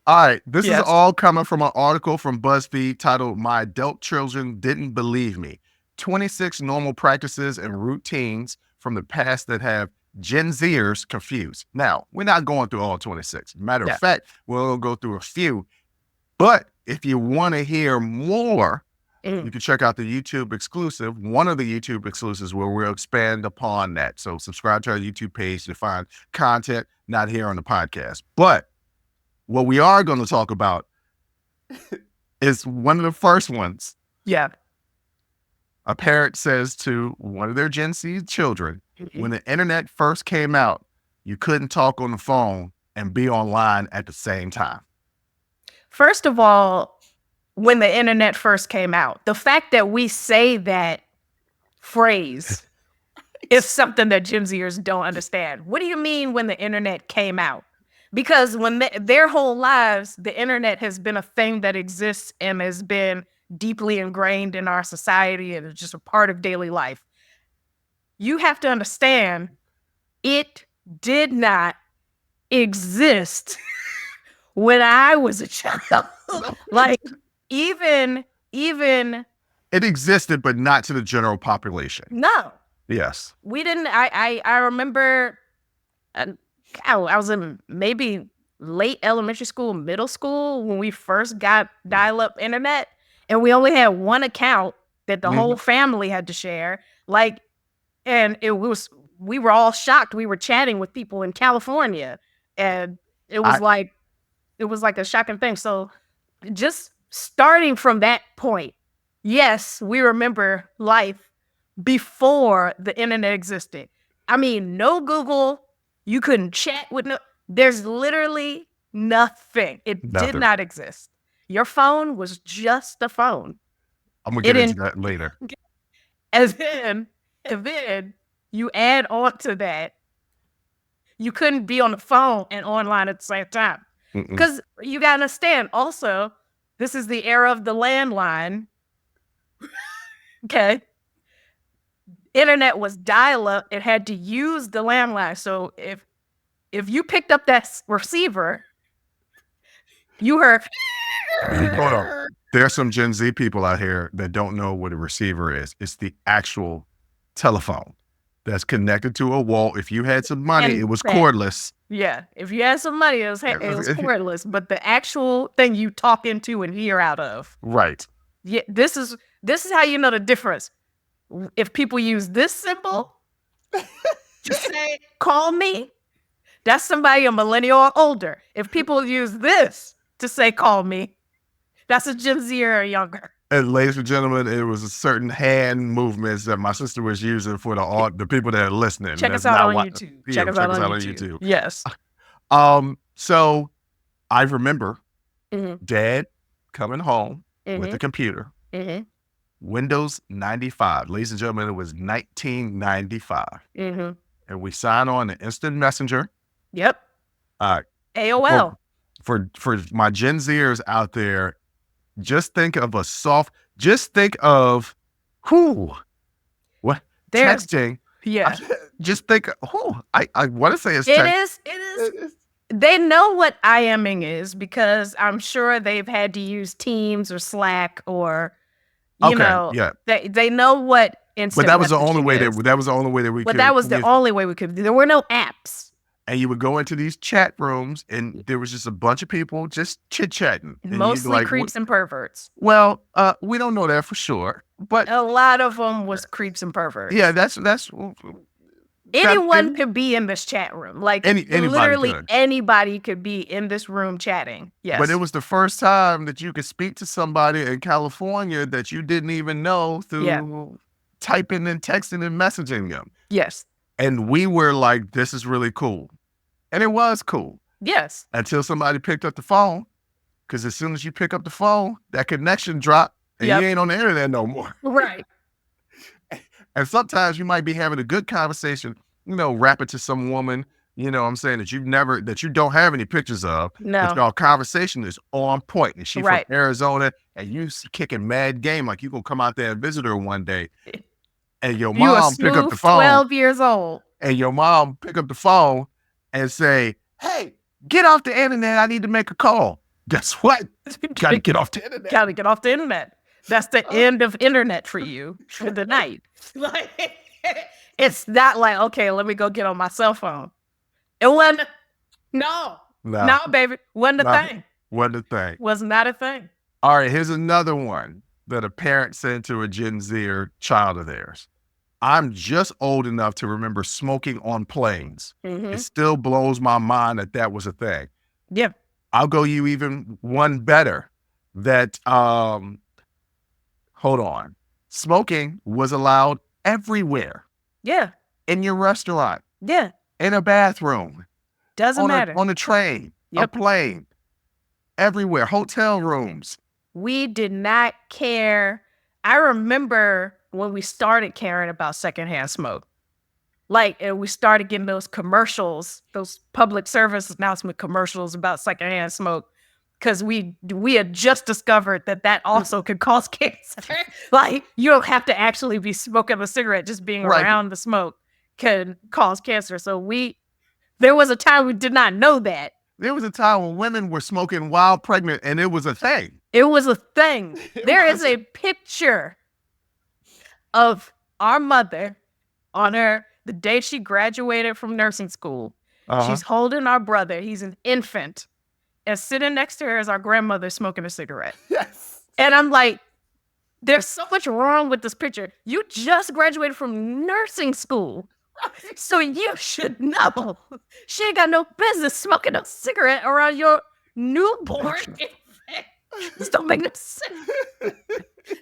All right, this is all coming from an article from BuzzFeed titled "My Adult Children Didn't Believe Me: 26 Normal Practices and Routines from the Past That Have Gen Zers Confused." Now, we're not going through all 26. Matter of fact, we'll go through a few. But if you want to hear more, you can check out the YouTube exclusive, one of the YouTube exclusives where we'll expand upon that. So subscribe to our YouTube page to find content not here on the podcast. But what we are going to talk about is one of the first ones. Yeah. A parent says to one of their Gen Z children, when the internet first came out, you couldn't talk on the phone and be online at the same time. First of all, when the internet first came out, the fact that we say that phrase is something that Gen Zers don't understand. What do you mean when the internet came out? Because when their whole lives, the internet has been a thing that exists and has been deeply ingrained in our society and is just a part of daily life. You have to understand, it did not exist when I was a child. Like, even it existed, but not to the general population. No. Yes. We didn't. I remember I was in maybe late elementary school, middle school when we first got dial-up internet, and we only had one account that the whole family had to share. Like, and we were all shocked. We were chatting with people in California, and it was like a shocking thing. So just starting from that point, yes, we remember life before the internet existed. I mean, no Google, you couldn't chat with there's literally nothing. It did not exist. Your phone was just a phone. I'm gonna get into that later. And then you add on to that, you couldn't be on the phone and online at the same time. Because you gotta understand, also, this is the era of the landline. Okay. internet was dial-up, it had to use the landline. So if you picked up that receiver, you heard. Hold on. There are some Gen Z people out here that don't know what a receiver is. It's the actual telephone that's connected to a wall. If you had some money, And it was that- cordless. Yeah, if you had some money, it was cordless. But the actual thing you talk into and hear out of. Right. Yeah, this is how you know the difference. If people use this symbol to say "call me," that's somebody a millennial or older. If people use this to say "call me," that's a Gen Xer or younger. And ladies and gentlemen, it was a certain hand movements that my sister was using for the people that are listening. Check us out on YouTube. Yeah, check us out on YouTube. Yes. So I remember Mhm. Dad coming home with Mhm. the computer, Mhm. Windows 95. Ladies and gentlemen, it was 1995. Mhm. And we signed on to Instant Messenger. Yep. AOL. For my Gen Zers out there, just think of what There's- texting. Yeah. Just think, I want to say it's It text. is. They know what IMing is because I'm sure they've had to use Teams or Slack or, you know, yeah. they know what instant But that was the only messaging way is. that was the only way that we But could. that was the only way we could. There were no apps. And you would go into these chat rooms, and there was just a bunch of people just chit chatting. Mostly creeps and perverts. Well, we don't know that for sure, but A lot of them was creeps and perverts. yeah, that's anyone could be in this chat room. Like anybody literally could. anybody could be in this room chatting. Yes. But it was the first time that you could speak to somebody in California that you didn't even know through typing and texting and messaging them. Yes. And we were like, this is really cool. And it was cool. Yes. Until somebody picked up the phone. Because as soon as you pick up the phone, that connection dropped and you ain't on the internet no more. Right. And sometimes you might be having a good conversation, rapping to some woman, what I'm saying, that you don't have any pictures of. No. But your conversation is on point. And she's Right. from Arizona and you kicking mad game like you gonna come out there and visit her one day. And your mom pick up the phone. 12 years old. And your mom pick up the phone and say, hey, get off the internet. I need to make a call. Guess what? Gotta get off the internet. Gotta get off the internet. That's the end of internet for you for the night. Like, it's not like, okay, let me go get on my cell phone. It wasn't. No, baby. Wasn't a thing. Wasn't a thing. Was not a thing. All right, here's another one that a parent said to a Gen Zer child of theirs. I'm just old enough to remember smoking on planes. Mm-hmm. It still blows my mind that was a thing. Yeah. I'll go you even one better. That, hold on. Smoking was allowed everywhere. Yeah. In your restaurant. Yeah. In a bathroom. Doesn't matter. On a train. A plane. Everywhere. Hotel rooms. We did not care. I remember when we started caring about secondhand smoke. Like, and we started getting those commercials, those public service announcement commercials about secondhand smoke, because we had just discovered that also could cause cancer. Like, you don't have to actually be smoking a cigarette; just being around the smoke can cause cancer. So there was a time we did not know that. There was a time when women were smoking while pregnant, and it was a thing. It was a thing. There is a picture of our mother on the day she graduated from nursing school. Uh-huh. She's holding our brother. He's an infant. And sitting next to her is our grandmother smoking a cigarette. Yes. And I'm like, there's so much wrong with this picture. You just graduated from nursing school. So you should know. She ain't got no business smoking a cigarette around your newborn infant. This don't make no sense.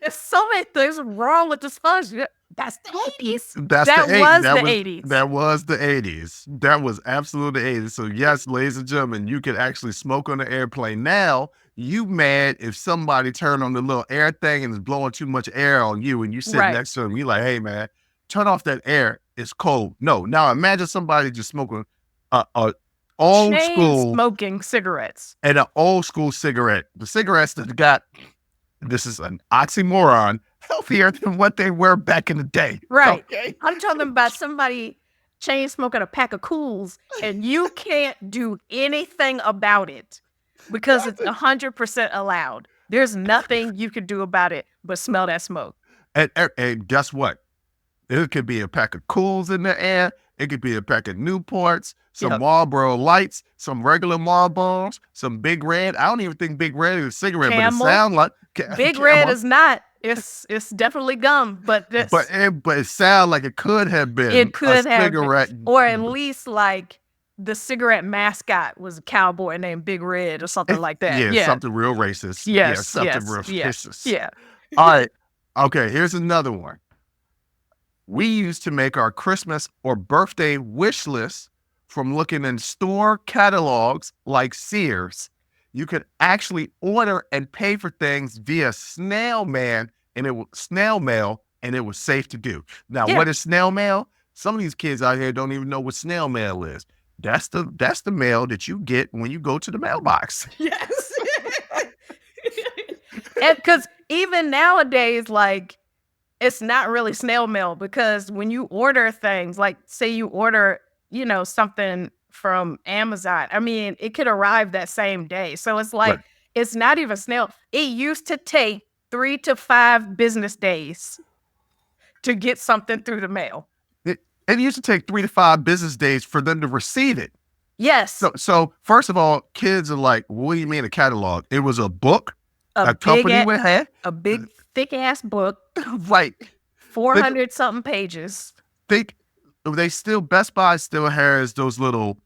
There's so many things wrong with this function. That's the 80s. That was the 80s. That was the 80s. That was absolutely the 80s. So yes, ladies and gentlemen, you could actually smoke on the airplane. Now, you mad if somebody turned on the little air thing and is blowing too much air on you and you sit next to them. You like, hey man, turn off that air. It's cold. No. Now imagine somebody just smoking old school smoking cigarettes. And an old school cigarette. The cigarettes that got, this is an oxymoron, healthier than what they were back in the day. Right. Okay. I'm talking about somebody chain smoking a pack of Cools and you can't do anything about it because it's 100% allowed. There's nothing you could do about it but smell that smoke. And guess what? It could be a pack of Cools in the air. It could be a pack of Newports, some Yep. Marlboro Lights, some regular Marlboros, some Big Red. I don't even think Big Red is a cigarette, Camel. but it sounds like Big Camel. Red is not. It's definitely gum, but this But it sounds like it could have been it could a have cigarette. been, or at least like the cigarette mascot was a cowboy named Big Red or something like that. Yeah, something real racist. Yes. Something real Yes. racist. Yeah. All right. Okay, here's another one. We used to make our Christmas or birthday wish lists from looking in store catalogs like Sears. You could actually order and pay for things via snail mail, and it was safe to do. Now, Yeah. what is snail mail? Some of these kids out here don't even know what snail mail is. That's the mail that you get when you go to the mailbox. Yes. And because even nowadays, like, it's not really snail mail because when you order things, like say you order, something from Amazon, I mean, it could arrive that same day. So it's like, Right. It's not even snail. It used to take 3 to 5 business days to get something through the mail. It used to take 3 to 5 business days for them to receive it. Yes. So first of all, kids are like, what do you mean a catalog? It was a book a company would have. A big, thick ass book, Right. 400 something pages. Best Buy still has those little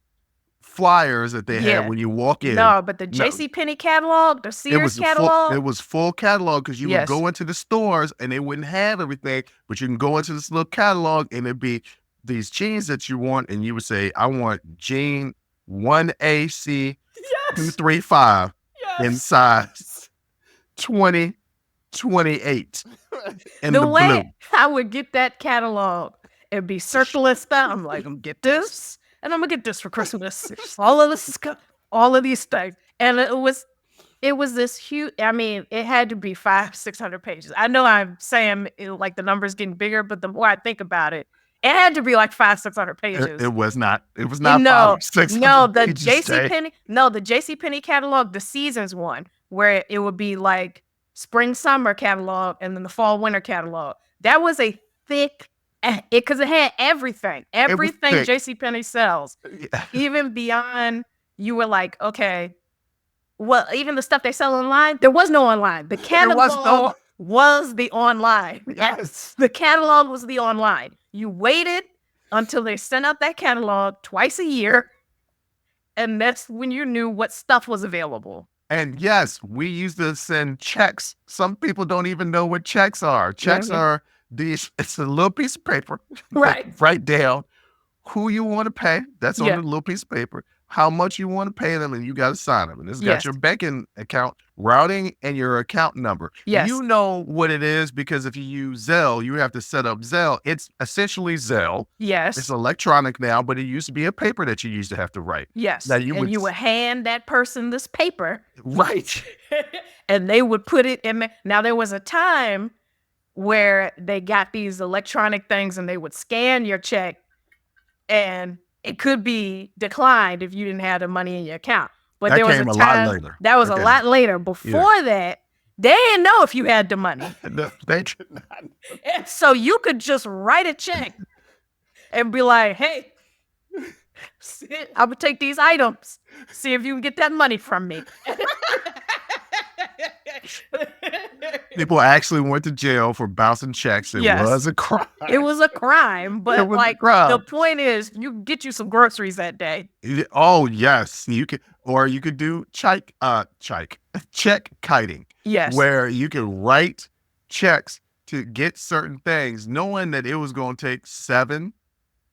flyers that they have when you walk in. No, but the JCPenney catalog, the Sears catalog. It was full catalog because you would Yes. go into the stores and they wouldn't have everything, but you can go into this little catalog and it'd be these jeans that you want, and you would say, I want jean 1AC 235 in size 20, 28 in the way blue. I would get that catalog, it'd be circular stuff. I'm like, I'm gonna get this, and I'm gonna get this for Christmas. All of these things, and it was this huge. I mean, it had to be 500-600 pages. I know I'm saying like the number's getting bigger, but the more I think about it, it had to be like 500-600 pages. It was not. It was not. No, 500-600 no, the pages, JCPenney, no, the JCPenney catalog, the seasons one, where it would be like spring summer catalog and then the fall winter catalog. That was a thick, because it had everything thick. JCPenney sells, Yeah. even beyond. You were like, okay, well, even the stuff they sell online, there was no online. The catalog was the online. Yes. The catalog was the online. You waited until they sent out that catalog twice a year, and that's when you knew what stuff was available. And yes, we used to send checks. Some people don't even know what checks are. Checks are these, it's a little piece of paper. Right. Write down who you want to pay. That's on Yeah. the little piece of paper. How much you want to pay them, and you got to sign them. And it's got Yes. your banking account routing and your account number. Yes. You know what it is because if you use Zelle, you have to set up Zelle. It's essentially Zelle. Yes. It's electronic now, but it used to be a paper that you used to have to write. Yes. Now You would hand that person this paper, Right. and they would put it in there. Now, there was a time where they got these electronic things and they would scan your check, and it could be declined if you didn't have the money in your account. But That there was came a a time lot later. that was Okay. a lot later. Before that, they didn't know if you had the money. No, they did not. And so you could just write a check and be like, hey, I would take these items, see if you can get that money from me. People actually went to jail for bouncing checks. It Yes. was a crime. It was a crime, but It was a like crime. the point is, you can get you some groceries that day. Oh yes, you could, or you could do check kiting, Yes. where you could write checks to get certain things, knowing that it was going to take 7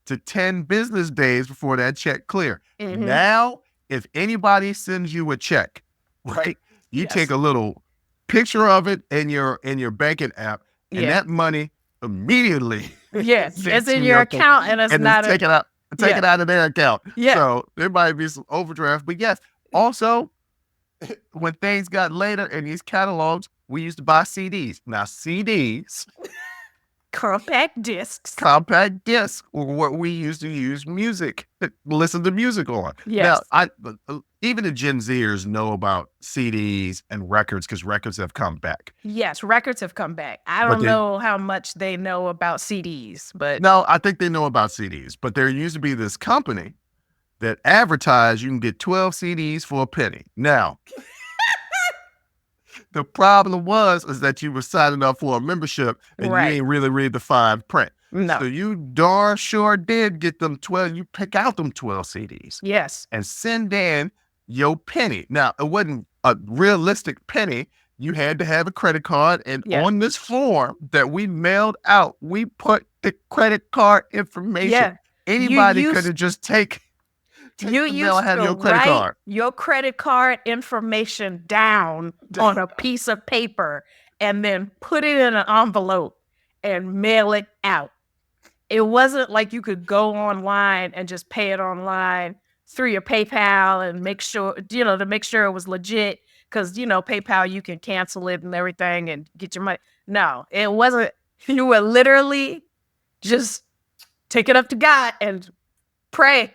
to 10 business days before that check clear. Mhm. Now, if anybody sends you a check, right, you Yes. take a little picture of it in your banking app, and Yeah. that money immediately Yes, gets it's in to your account, and it's and not take it out. Take Yeah. it out of their account. Yeah. So there might be some overdraft. But yes, also when things got later and these catalogs we used to buy CDs. Now, CDs, Compact discs. compact disc, were what we used to use music, listen to music on. Yes. Now, even the Gen Zers know about CDs and records because records have come back. Yes, records have come back. I don't know how much they know about CDs, but no, I think they know about CDs. But there used to be this company that advertised you can get 12 CDs for a penny. Now, the problem is that you were signing up for a membership and you ain't really read the fine print. No. So you darn sure did get them 12. You pick out them 12 CDs. Yes. And send in your penny. Now, it wasn't a realistic penny. You had to have a credit card. And on this form that we mailed out, we put the credit card information. Yeah. Anybody could have just take you the mail and have used to your credit write card. your credit card information down on a piece of paper and then put it in an envelope and mail it out. It wasn't like you could go online and just pay it online through your PayPal and make sure, to make sure it was legit. Because, PayPal, you can cancel it and everything and get your money. No, it wasn't. You would literally just take it up to God and pray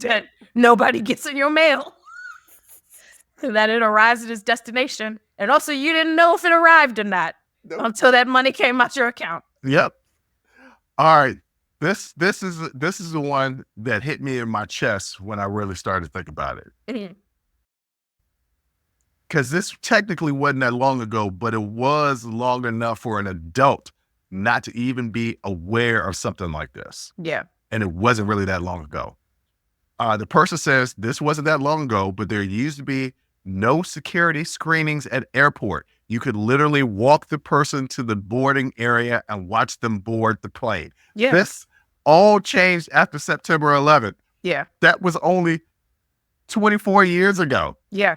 that nobody gets in your mail, that it arrives at its destination. And also, you didn't know if it arrived or not until that money came out your account. Yep. All right. This is the one that hit me in my chest when I really started to think about it. Because this technically wasn't that long ago, but it was long enough for an adult not to even be aware of something like this. Yeah. And it wasn't really that long ago. The person says this wasn't that long ago, but there used to be no security screenings at airport. You could literally walk the person to the boarding area and watch them board the plane. Yeah. This all changed after September 11th. Yeah. That was only 24 years ago. Yeah.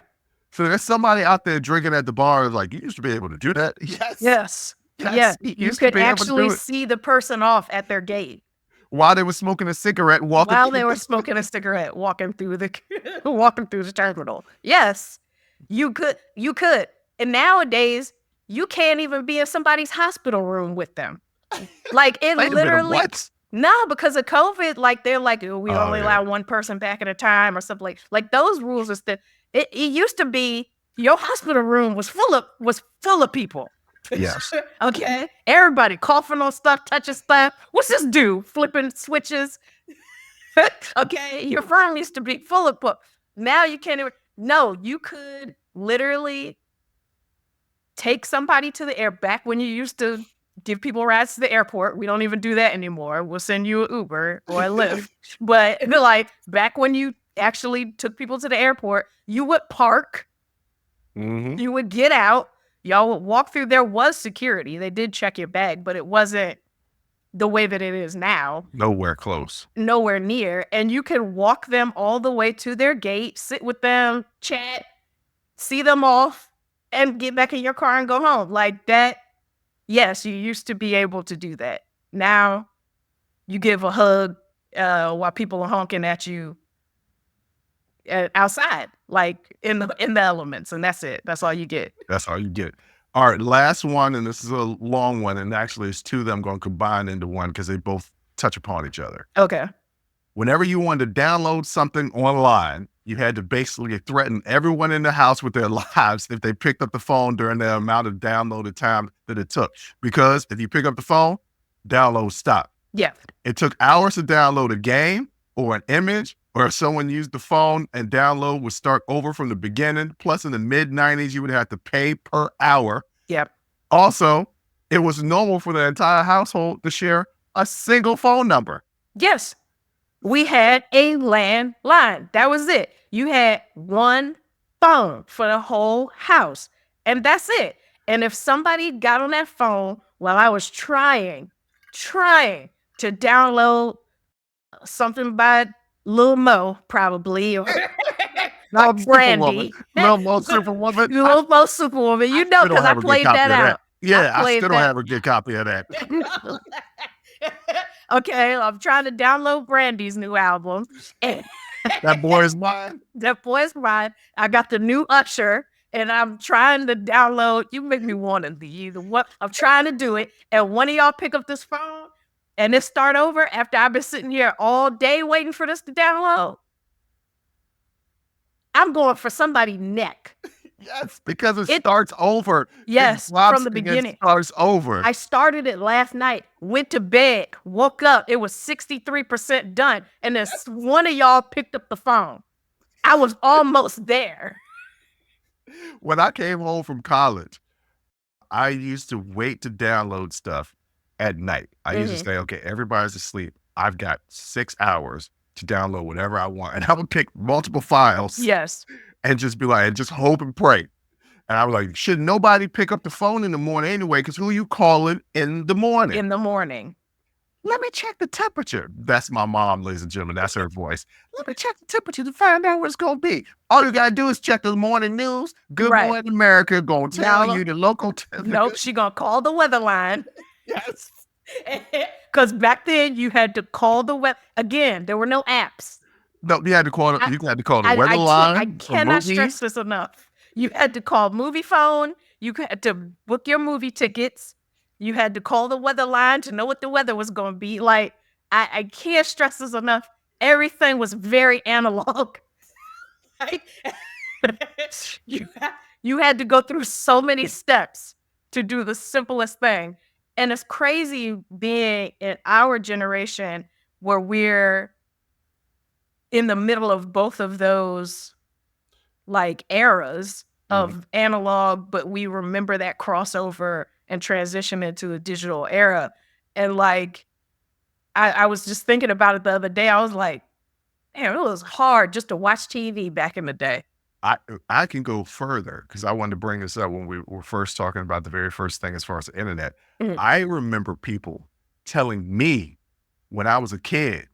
So there's somebody out there drinking at the bar like, you used to be able to do that? Yes. Yeah. You could actually see the person off at their gate. While they were smoking a cigarette, walking through the terminal. Yes, you could. And nowadays, you can't even be in somebody's hospital room with them. Like it literally. What? No, because of COVID, like they're like, we only allow one person back at a time or something like those rules are still. It used to be your hospital room was full of people. Yes. Okay. Everybody coughing on stuff, touching stuff. What's this do? Flipping switches. Okay. Your firm used to be full of books. Now you can't even. No, you could literally take somebody to the air. Back when you used to give people rides to the airport. We don't even do that anymore. We'll send you an Uber or a Lyft. But like back when you actually took people to the airport, you would park. Mm-hmm. You would get out. Y'all would walk through. There was security. They did check your bag, but it wasn't the way that it is now. Nowhere close. Nowhere near. And you can walk them all the way to their gate, sit with them, chat, see them off, and get back in your car and go home. Like that. Yes, you used to be able to do that. Now you give a hug while people are honking at you outside, like in the elements, and that's it. That's all you get. That's all you get. All right, last one, and this is a long one, and actually it's two that I'm going to combine into one because they both touch upon each other. Okay. Whenever you wanted to download something online, you had to basically threaten everyone in the house with their lives if they picked up the phone during the amount of downloaded time that it took. Because if you pick up the phone, download stop. Yeah. It took hours to download a game or an image, or if someone used the phone and download would start over from the beginning. Plus, in the mid-90s, you would have to pay per hour. Yep. Also, it was normal for the entire household to share a single phone number. Yes. We had a landline. That was it. You had one phone for the whole house, and that's it. And if somebody got on that phone while I was trying to download something by Lil Mo, probably, or Not Brandy. Lil Mo Superwoman. Lil Mo Superwoman. You know, because I played that out. Yeah, I still don't have a good copy of that. Okay, I'm trying to download Brandy's new album. That Boy Is Mine. That Boy Is Mine. I got the new Usher, and I'm trying to download. You make me want to leave. What I'm trying to do it, and one of y'all pick up this phone and it start over after I've been sitting here all day waiting for this to download. I'm going for somebody's neck. Yes, because it starts over. Yes, from the beginning. It starts over. I started it last night, went to bed, woke up. It was 63% done. And then one of y'all picked up the phone. I was almost there. When I came home from college, I used to wait to download stuff at night. I used to say, okay, everybody's asleep. I've got 6 hours to download whatever I want. And I would pick multiple files. Yes. And just be like, and just hope and pray. And I was like, should nobody pick up the phone in the morning anyway? Because who you calling in the morning? In the morning. Let me check the temperature. That's my mom, ladies and gentlemen. That's her voice. Let me check the temperature to find out what it's going to be. All you got to do is check the morning news. Good Morning America going to tell you the local temperature. Nope, she going to call the weather line. Yes. Because back then you had to call the weather. Again, there were no apps. No, you had to call the weather line. I cannot stress this enough. You had to call movie phone. You had to book your movie tickets. You had to call the weather line to know what the weather was going to be. Like, I can't stress this enough. Everything was very analog. You had to go through so many steps to do the simplest thing. And it's crazy being in our generation where we're in the middle of both of those like eras of analog, but we remember that crossover and transition into the digital era. And like, I was just thinking about it the other day. I was like, man, it was hard just to watch TV back in the day. I can go further because I wanted to bring this up when we were first talking about the very first thing as far as the internet. I remember people telling me when I was a kid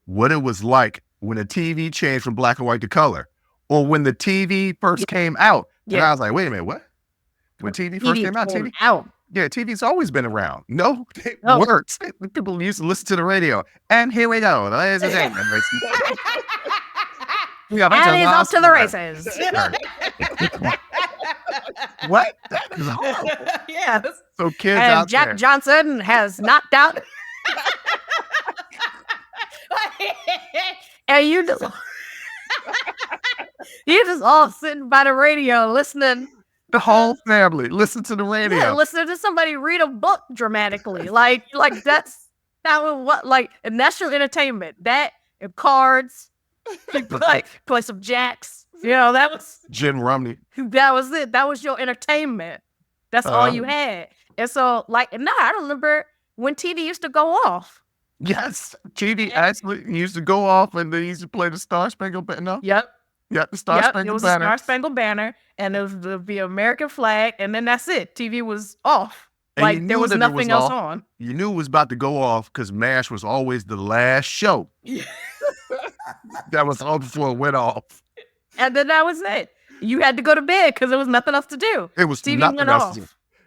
what it was like when the TV changed from black and white to color, or when the TV first came out. And I was like, wait a minute, what? When TV first came out, yeah, TV's always been around. No, it works. People used to listen to the radio. And here we go. Ladies and gentlemen. And he's off to the races. What? That is horrible. Yes. So kids and out Jack there. Johnson has knocked out. And you just all sitting by the radio listening. The whole family listen to the radio. Yeah, listening to somebody read a book dramatically. Like that's what and that's your entertainment. That and cards. Play some jacks. You know, that was Gin Rumney. That was it. That was your entertainment. That's all you had. And so I remember when TV used to go off. Yes, TV actually used to go off, and they used to play the Star Spangled Banner. No? Yep. The Star Spangled Banner. It was the Star Spangled Banner, and it was the American flag, and then that's it. TV was off. And there was nothing else on. You knew it was about to go off because MASH was always the last show. That was all before it went off. And then that was it. You had to go to bed because there was nothing else to do. It was TV nothing went else off. to do.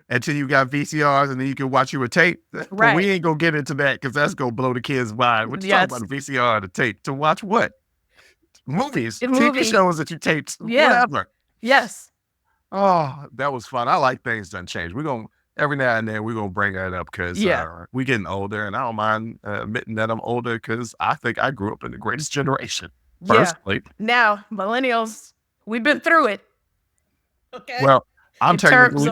Until you got VCRs and then you can watch you a tape. Right. But we ain't going to get into that because that's going to blow the kids' mind. We're talking about a VCR and a tape. To watch what? Movies. TV shows that you taped. Whatever. Yes. Oh, that was fun. I like things done change. We're going to, every now and then, we're going to bring that up because we're getting older. And I don't mind admitting that I'm older because I think I grew up in the greatest generation. Personally. Now, millennials, we've been through it. Okay. Well, I'm technically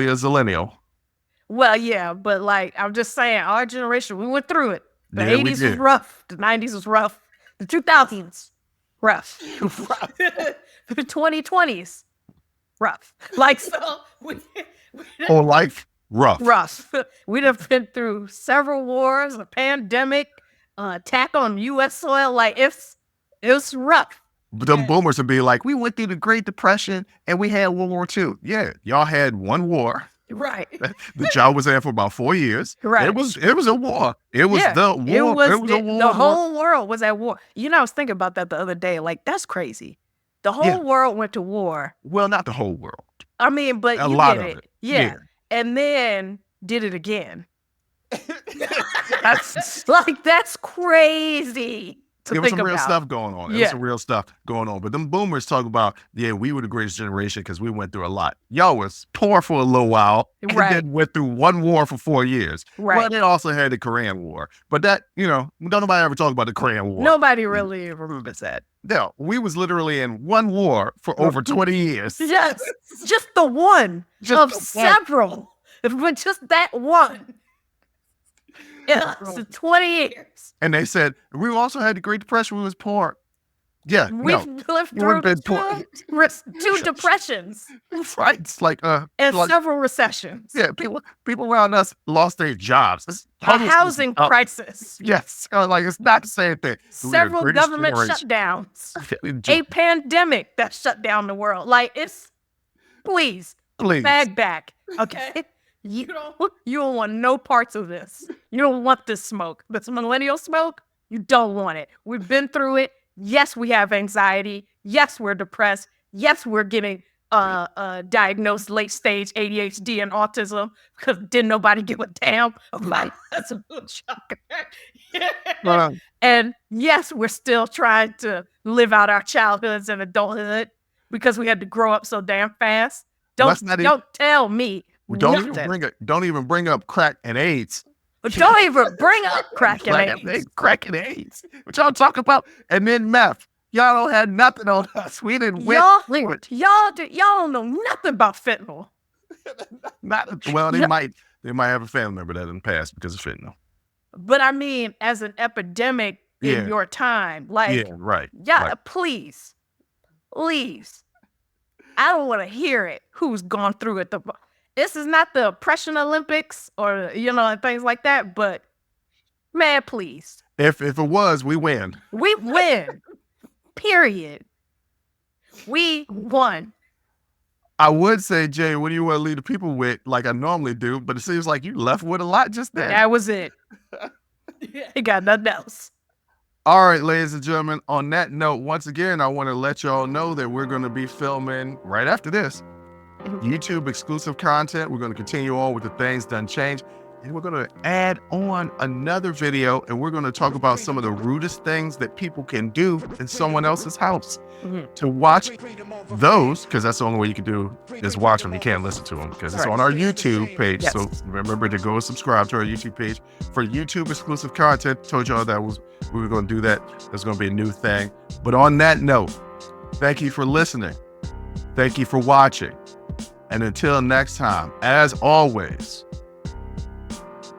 a zillennial. Well, yeah, but I'm just saying, our generation, we went through it. The 80s was rough. The 90s was rough. The 2000s, rough. The 2020s, rough. Life, rough. Rough. We'd have been through several wars, a pandemic, attack on U.S. soil. It was rough. But them boomers would be like, we went through the Great Depression and we had World War II. Yeah, y'all had one war. Right. The job was there for about 4 years. Right. It was a war. It was the war. It was a war. The whole world was at war. You know, I was thinking about that the other day. That's crazy. The whole world went to war. Well, not the whole world. I mean, but a you lot get of it. Yeah. And then did it again. That's crazy. There was think some real about. stuff going on. There was Yeah. some real stuff going on. But them boomers talk about, yeah, we were the greatest generation because we went through a lot. Y'all was poor for a little while and Right. then went through one war for 4 years. Well, Right. they also had the Korean War. But that, don't nobody ever talk about the Korean War. Nobody really remembers that. No, we was literally in one war for over 20 years. Yes. Just the one Just of the one. several. But just that one. Yeah. So 20 years. And they said, we also had the Great Depression. We was poor. Yeah, We've lived You through would've been poor. two depressions right. It's like, and like- several recessions. yeah, people around us lost their jobs. It's A homelessness housing is up. crisis. Yes, like it's not the same thing. So we the Several greatest government generation. shutdowns. A pandemic that shut down the world. Like please. Please. Bag back, okay? You don't want no parts of this. You don't want this smoke. This millennial smoke, you don't want it. We've been through it. Yes, we have anxiety. Yes, we're depressed. Yes, we're getting diagnosed late stage ADHD and autism because didn't nobody give a damn about that's a little shocker. And yes, we're still trying to live out our childhoods and adulthood because we had to grow up so damn fast. Don't tell me. Don't nothing. even bring up crack and AIDS. Don't even bring up crack and AIDS. Crack and AIDS. What y'all talking about? And then meth. Y'all don't have nothing on us. We didn't win. Y'all don't know nothing about fentanyl. They might have a family member that didn't pass because of fentanyl. But I mean, as an epidemic in your time, like, right. please. I don't want to hear it. Who's gone through it? This is not the oppression Olympics or, things like that. But, man, please. If it was, we win. We win. Period. We won. I would say, Jay, what do you want to leave the people with like I normally do? But it seems like you left with a lot just then. That was it. I got nothing else. All right, ladies and gentlemen, on that note, once again, I want to let y'all know that we're going to be filming right after this YouTube exclusive content. We're going to continue on with the Things Done Change. And we're going to add on another video and we're going to talk about some of the rudest things that people can do in someone else's house. To watch those, because that's the only way you can do is watch them. You can't listen to them because it's on our YouTube page. Yes. So remember to go and subscribe to our YouTube page for YouTube exclusive content. Told y'all that we were going to do that. There's going to be a new thing. But on that note, thank you for listening. Thank you for watching. And until next time, as always,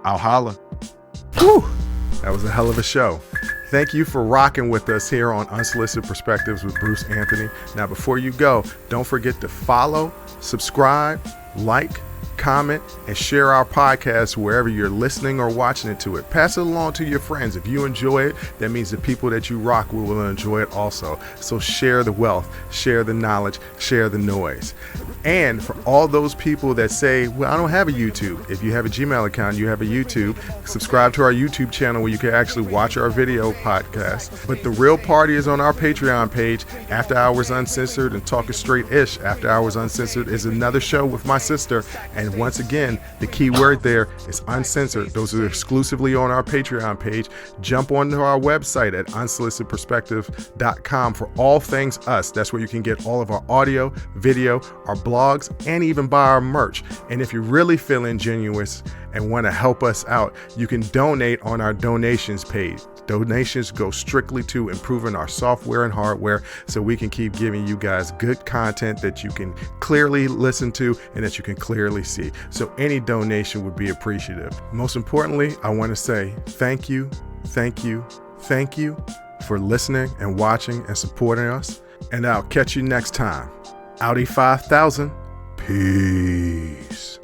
I'll holla. Whew. That was a hell of a show. Thank you for rocking with us here on Unsolicited Perspectives with Bruce Anthony. Now, before you go, don't forget to follow, subscribe, like, comment, and share our podcast wherever you're listening or watching it to it. Pass it along to your friends. If you enjoy it, that means the people that you rock will enjoy it also. So share the wealth, share the knowledge, share the noise. And for all those people that say, well, I don't have a YouTube. If you have a Gmail account, you have a YouTube. Subscribe to our YouTube channel where you can actually watch our video podcast. But the real party is on our Patreon page, After Hours Uncensored and Talking Straight-ish. After Hours Uncensored is another show with my sister. And once again, the key word there is uncensored. Those are exclusively on our Patreon page. Jump onto our website at unsolicitedperspective.com for all things us. That's where you can get all of our audio, video, our blogs, and even buy our merch. And if you're really feeling genuine and want to help us out, you can donate on our donations page. Donations go strictly to improving our software and hardware so we can keep giving you guys good content that you can clearly listen to and that you can clearly see. So any donation would be appreciative. Most importantly, I want to say thank you for listening and watching and supporting us. And I'll catch you next time. Audi 5000. Peace.